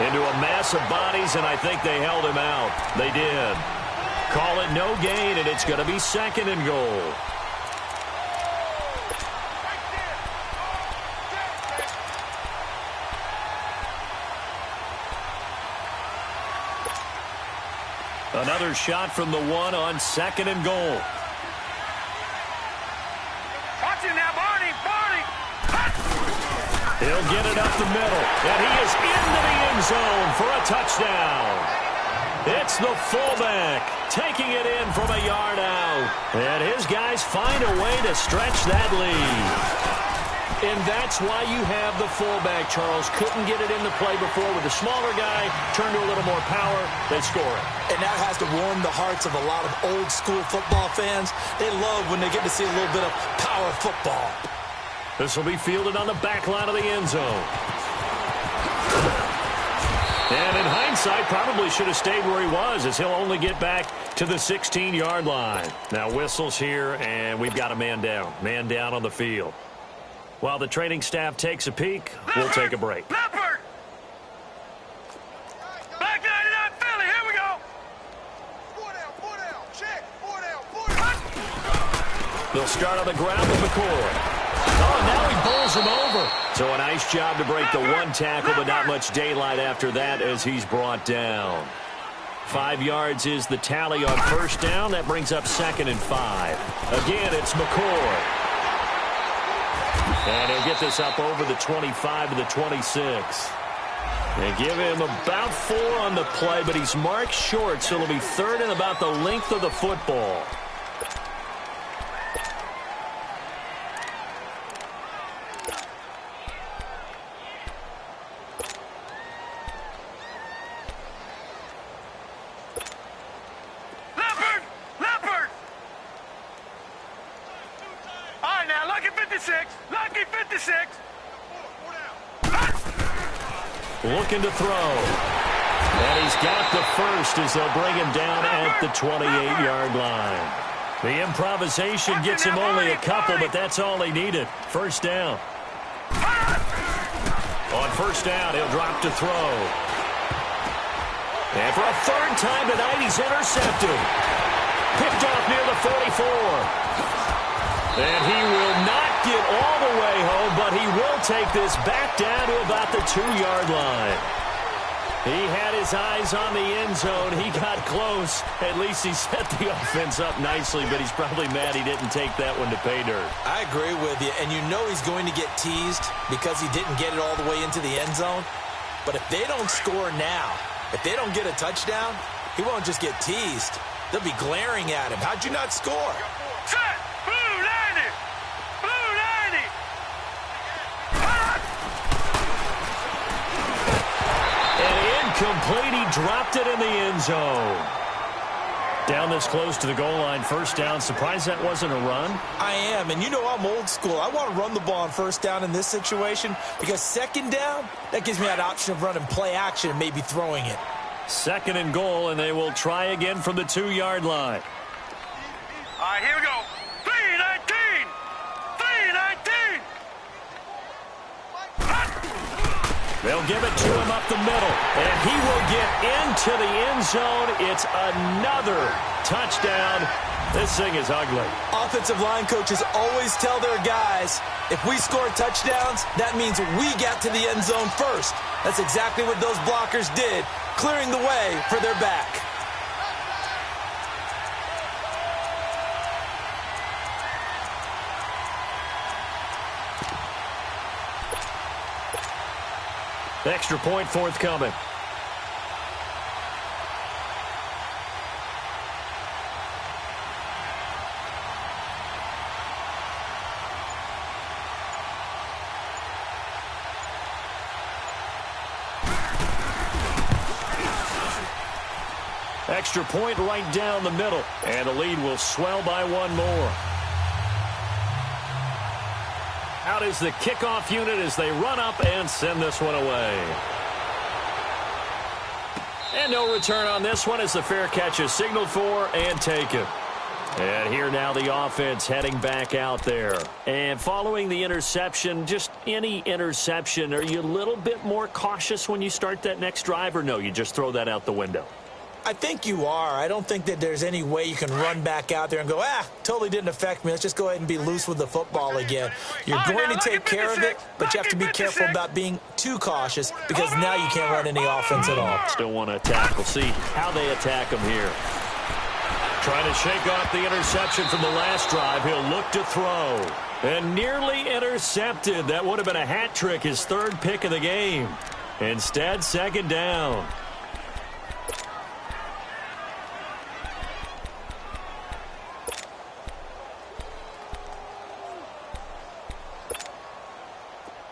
Into a mass of bodies, and I think they held him out. They did. Call it no gain, and it's going to be 2nd and goal. Another shot from the 1 on 2nd and goal. He'll get it up the middle, and he is into the end zone for a touchdown. It's the fullback taking it in from a yard out. And his guys find a way to stretch that lead. And that's why you have the fullback, Charles. Couldn't get it into play before with a smaller guy. Turned to a little more power. They score it. And that has to warm the hearts of a lot of old-school football fans. They love when they get to see a little bit of power football. This will be fielded on the back line of the end zone. And in hindsight, probably should have stayed where he was, as he'll only get back to the 16-yard line. Now whistles here, and we've got a man down. Man down on the field. While the training staff takes a peek, we'll take a break. Leopard! Back 99 Philly, here we go! 4 down, check, 4 down. They'll start on the ground with McCoy. Oh, now he bowls him over. So a nice job to break the one tackle, but not much daylight after that as he's brought down. 5 yards is the tally on first down. That brings up 2nd and 5. Again, it's McCoy. And he'll get this up over the 25 to the 26. They give him about 4 on the play, but he's marked short, so it'll be 3rd and about the length of the football. Leopard! All right, now, lucky 56. Lucky 56. Looking to throw. And he's got the first as they'll bring him down at the 28-yard line. The improvisation gets him only a couple, but that's all he needed. First down. On first down, he'll drop to throw. And for a 3rd time tonight, he's intercepted. Picked off near the 44. And he will not get all the way home, but he will take this back down to about the 2-yard line. He had his eyes on the end zone. He got close. At least he set the offense up nicely, but he's probably mad he didn't take that one to pay dirt. I agree with you, and you know he's going to get teased because he didn't get it all the way into the end zone. But if they don't score now, if they don't get a touchdown, he won't just get teased. They'll be glaring at him. How'd you not score? Set! Blue 90! Blue 90! And incomplete. He dropped it in the end zone. Down this close to the goal line, first down. Surprised that wasn't a run? I am, and you know I'm old school. I want to run the ball on first down in this situation because 2nd down, that gives me that option of running play action and maybe throwing it. 2nd and goal, and they will try again from the 2-yard line. All right, here we go. 319! 319! They'll give it to him up the middle, and he will get into the end zone. It's another touchdown. This thing is ugly. Offensive line coaches always tell their guys, if we score touchdowns, that means we got to the end zone first. That's exactly what those blockers did, clearing the way for their back. Extra point forthcoming. Extra point right down the middle, and the lead will swell by 1 more. Out is the kickoff unit as they run up and send this one away. And no return on this one as the fair catch is signaled for and taken. And here now the offense heading back out there. And following the interception, just any interception, are you a little bit more cautious when you start that next drive, or no, you just throw that out the window? I think you are. I don't think that there's any way you can run back out there and go, totally didn't affect me. Let's just go ahead and be loose with the football again. You're going to take care of it, but you have to be careful about being too cautious because now you can't run any offense at all. Still want to attack. We'll see how they attack him here. Trying to shake off the interception from the last drive. He'll look to throw. And nearly intercepted. That would have been a hat trick, his third pick of the game. Instead, second down.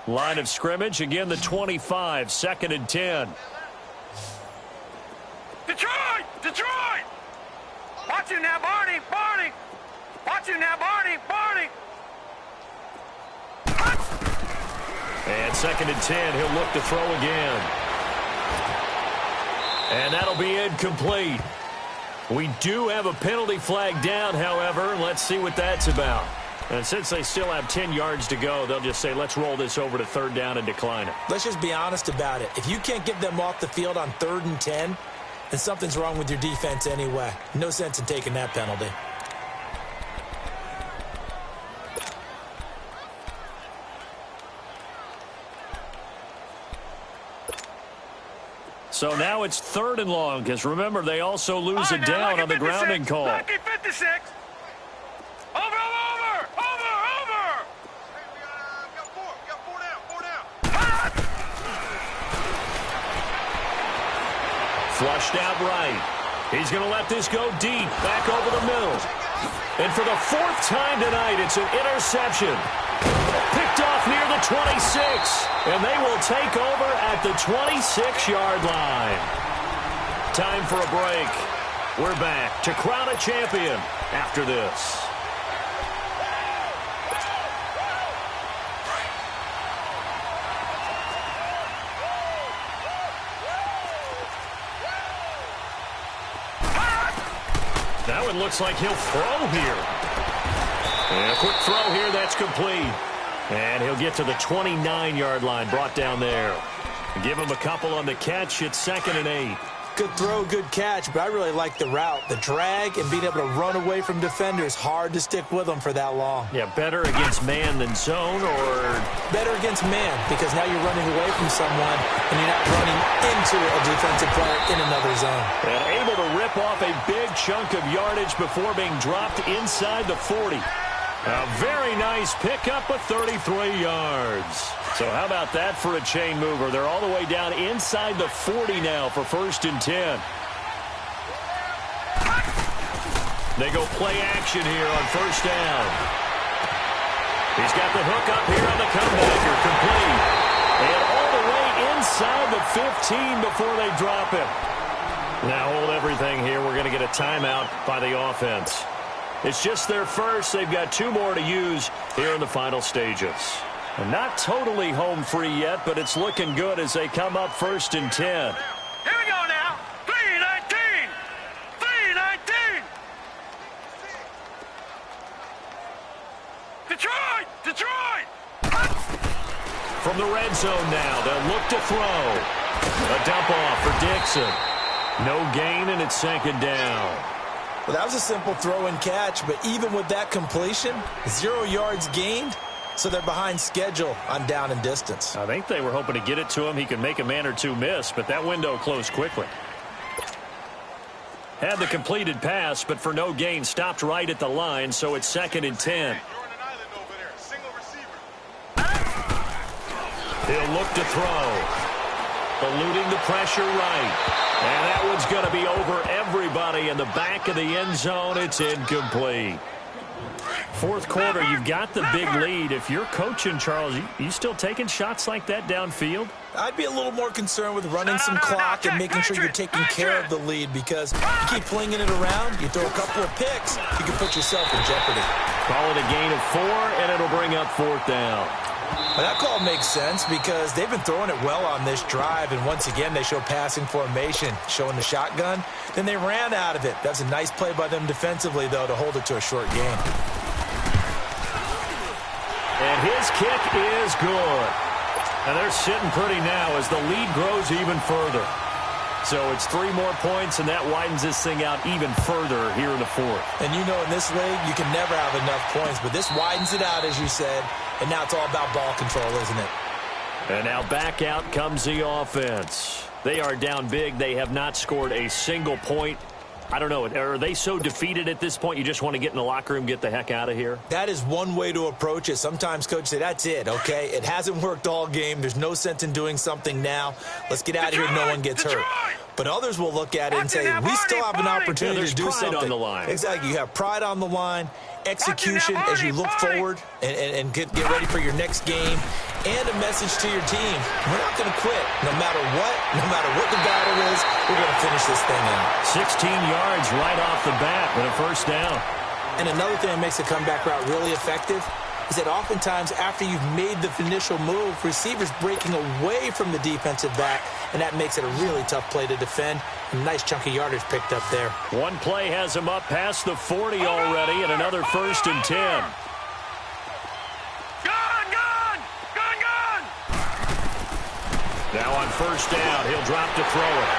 Line of scrimmage, again the 25, 2nd and 10. Detroit! Detroit! Watch him now, Barney! Barney! Watch him now, Barney! Barney! And 2nd and 10, he'll look to throw again. And that'll be incomplete. We do have a penalty flag down, however. Let's see what that's about. And since they still have 10 yards to go, they'll just say, let's roll this over to 3rd down and decline it. Let's just be honest about it. If you can't get them off the field on 3rd and 10, then something's wrong with your defense anyway. No sense in taking that penalty. So now it's 3rd and long, because remember, they also lose a down on the grounding call. Lucky 56. Over, over, over, over. We got four down. Flushed out right. He's going to let this go deep, back over the middle. And for the 4th time tonight, it's an interception. Picked off near the 26. And they will take over at the 26-yard line. Time for a break. We're back to crown a champion after this. That one looks like he'll throw here. And a quick throw here, that's complete. And he'll get to the 29-yard line, brought down there. Give him a couple on the catch. It's 2nd and 8. Good throw, good catch, but I really like the route. The drag and being able to run away from defenders, hard to stick with them for that long. Yeah, better against man than zone, or? Better against man, because now you're running away from someone and you're not running into a defensive player in another zone. And able to rip off a big chunk of yardage before being dropped inside the 40. A very nice pickup of 33 yards. So how about that for a chain mover? They're all the way down inside the 40 now for 1st and 10. They go play action here on 1st down. He's got the hook up here on the comebacker, complete. And all the way inside the 15 before they drop him. Now hold everything here. We're going to get a timeout by the offense. It's just their first. They've got 2 more to use here in the final stages. And not totally home free yet, but it's looking good as they come up 1st and 10. Here we go now. 3-19. 3-19. Detroit! Detroit! From the red zone now, they'll look to throw. A dump off for Dixon. No gain, and it's 2nd down. Well, that was a simple throw and catch, but even with that completion, 0 yards gained, so they're behind schedule on down and distance. I think they were hoping to get it to him. He could make a man or two miss, but that window closed quickly. Had the completed pass, but for no gain, stopped right at the line, so it's 2nd and 10. He'll look to throw. Eluding the pressure right. And that one's going to be over everybody in the back of the end zone. It's incomplete. 4th quarter, you've got the big lead. If you're coaching, Charles, you still taking shots like that downfield? I'd be a little more concerned with running some clock and making sure you're taking care of the lead, because you keep flinging it around, you throw a couple of picks, you can put yourself in jeopardy. Call it a gain of 4, and it'll bring up 4th down. Well, that call makes sense because they've been throwing it well on this drive, and once again they show passing formation, showing the shotgun. Then they ran out of it. That's a nice play by them defensively, though, to hold it to a short game. And his kick is good. And they're sitting pretty now as the lead grows even further. So it's 3 more points, and that widens this thing out even further here in the 4th. And you know in this league, you can never have enough points, but this widens it out, as you said, and now it's all about ball control, isn't it? And now back out comes the offense. They are down big. They have not scored a single point I don't know. Are they so defeated at this point you just want to get in the locker room, get the heck out of here? That is one way to approach it. Sometimes coaches say, that's it, okay? It hasn't worked all game. There's no sense in doing something now. Let's get out of here. No one gets hurt. But others will look at it and say, we still have an opportunity to do something. On the line. Exactly. You have pride on the line, execution as you look forward and get ready for your next game, and a message to your team. We're not going to quit. No matter what the battle is, we're going to finish this thing out. 16 yards right off the bat with a first down. And another thing that makes the comeback route really effective is that oftentimes after you've made the initial move, receivers breaking away from the defensive back, and that makes it a really tough play to defend. A nice chunk of yardage picked up there. One play has him up past the 40 already, and another 1st and 10. Now on 1st down, he'll drop to throw it.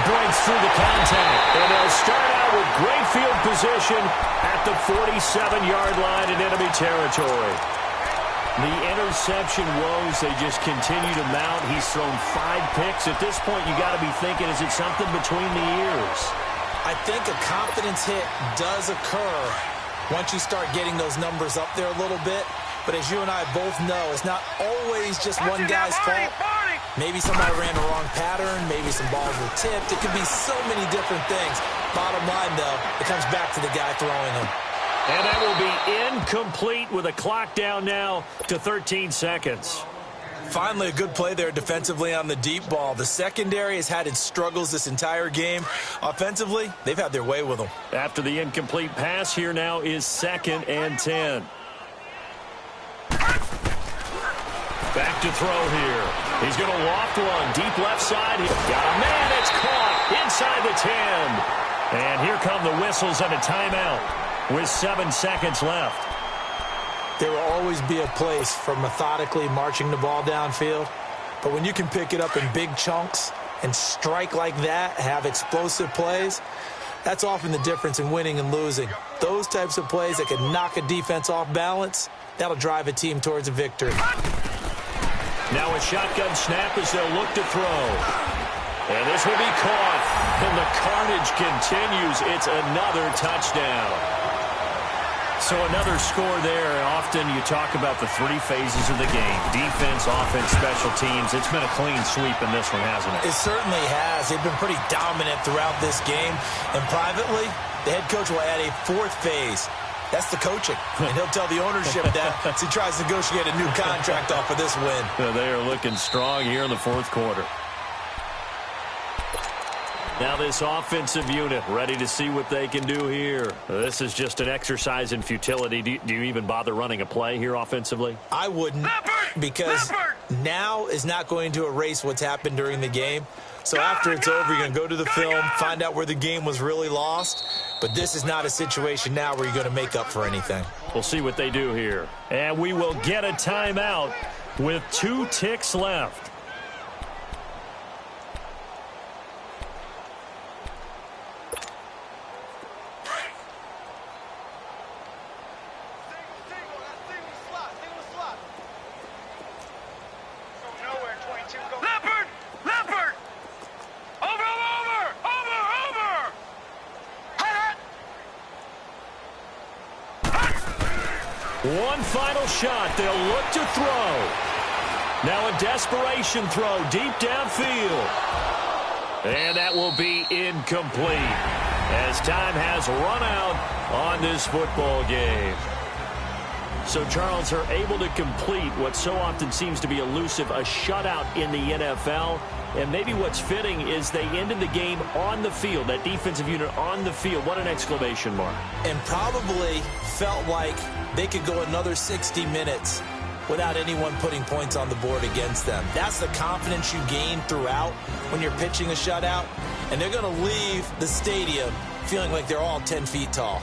Breaks through the contact, and they'll start out with great field position at the 47-yard line in enemy territory. The interception woes, they just continue to mount. He's thrown 5 picks. At this point, you got to be thinking, is it something between the ears? I think a confidence hit does occur once you start getting those numbers up there a little bit. But as you and I both know, it's not always just one guy's fault. Maybe somebody ran the wrong pattern. Maybe some balls were tipped. It could be so many different things. Bottom line, though, it comes back to the guy throwing them. And that will be incomplete with a clock down now to 13 seconds. Finally, a good play there defensively on the deep ball. The secondary has had its struggles this entire game. Offensively, they've had their way with them. After the incomplete pass, here now is 2nd and 10. Back to throw here. He's going to loft one. Deep left side. He's got a man. It's caught inside the 10. And here come the whistles and a timeout with 7 seconds left. There will always be a place for methodically marching the ball downfield. But when you can pick it up in big chunks and strike like that, have explosive plays, that's often the difference in winning and losing. Those types of plays that can knock a defense off balance, that'll drive a team towards a victory. Now a shotgun snap as they'll look to throw. And this will be caught. And the carnage continues. It's another touchdown. So another score there. Often you talk about the 3 phases of the game. Defense, offense, special teams. It's been a clean sweep in this one, hasn't it? It certainly has. They've been pretty dominant throughout this game. And privately, the head coach will add a 4th phase. That's the coaching. And he'll tell the ownership that as he tries to negotiate a new contract off of this win. They are looking strong here in the 4th quarter. Now this offensive unit ready to see what they can do here. This is just an exercise in futility. Do you even bother running a play here offensively? I wouldn't, because now is not going to erase what's happened during the game. So after it's over, you're going to go to the film, find out where the game was really lost. But this is not a situation now where you're going to make up for anything. We'll see what they do here. And we will get a timeout with 2 ticks left. One final shot. They'll look to throw. Now a desperation throw deep downfield. And that will be incomplete as time has run out on this football game. So, Charles, are able to complete what so often seems to be elusive, a shutout in the NFL. And maybe what's fitting is they ended the game on the field, that defensive unit on the field. What an exclamation mark. And probably felt like they could go another 60 minutes without anyone putting points on the board against them. That's the confidence you gain throughout when you're pitching a shutout. And they're going to leave the stadium feeling like they're all 10 feet tall.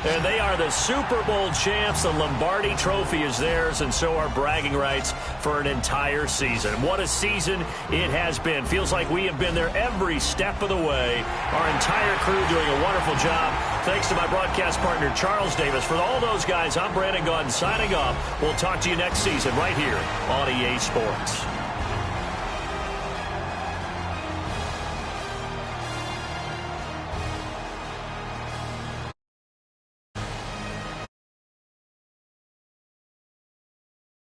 And they are the Super Bowl champs. The Lombardi Trophy is theirs, and so are bragging rights for an entire season. What a season it has been. Feels like we have been there every step of the way. Our entire crew doing a wonderful job. Thanks to my broadcast partner, Charles Davis. For all those guys, I'm Brandon Gaudin signing off. We'll talk to you next season right here on EA Sports.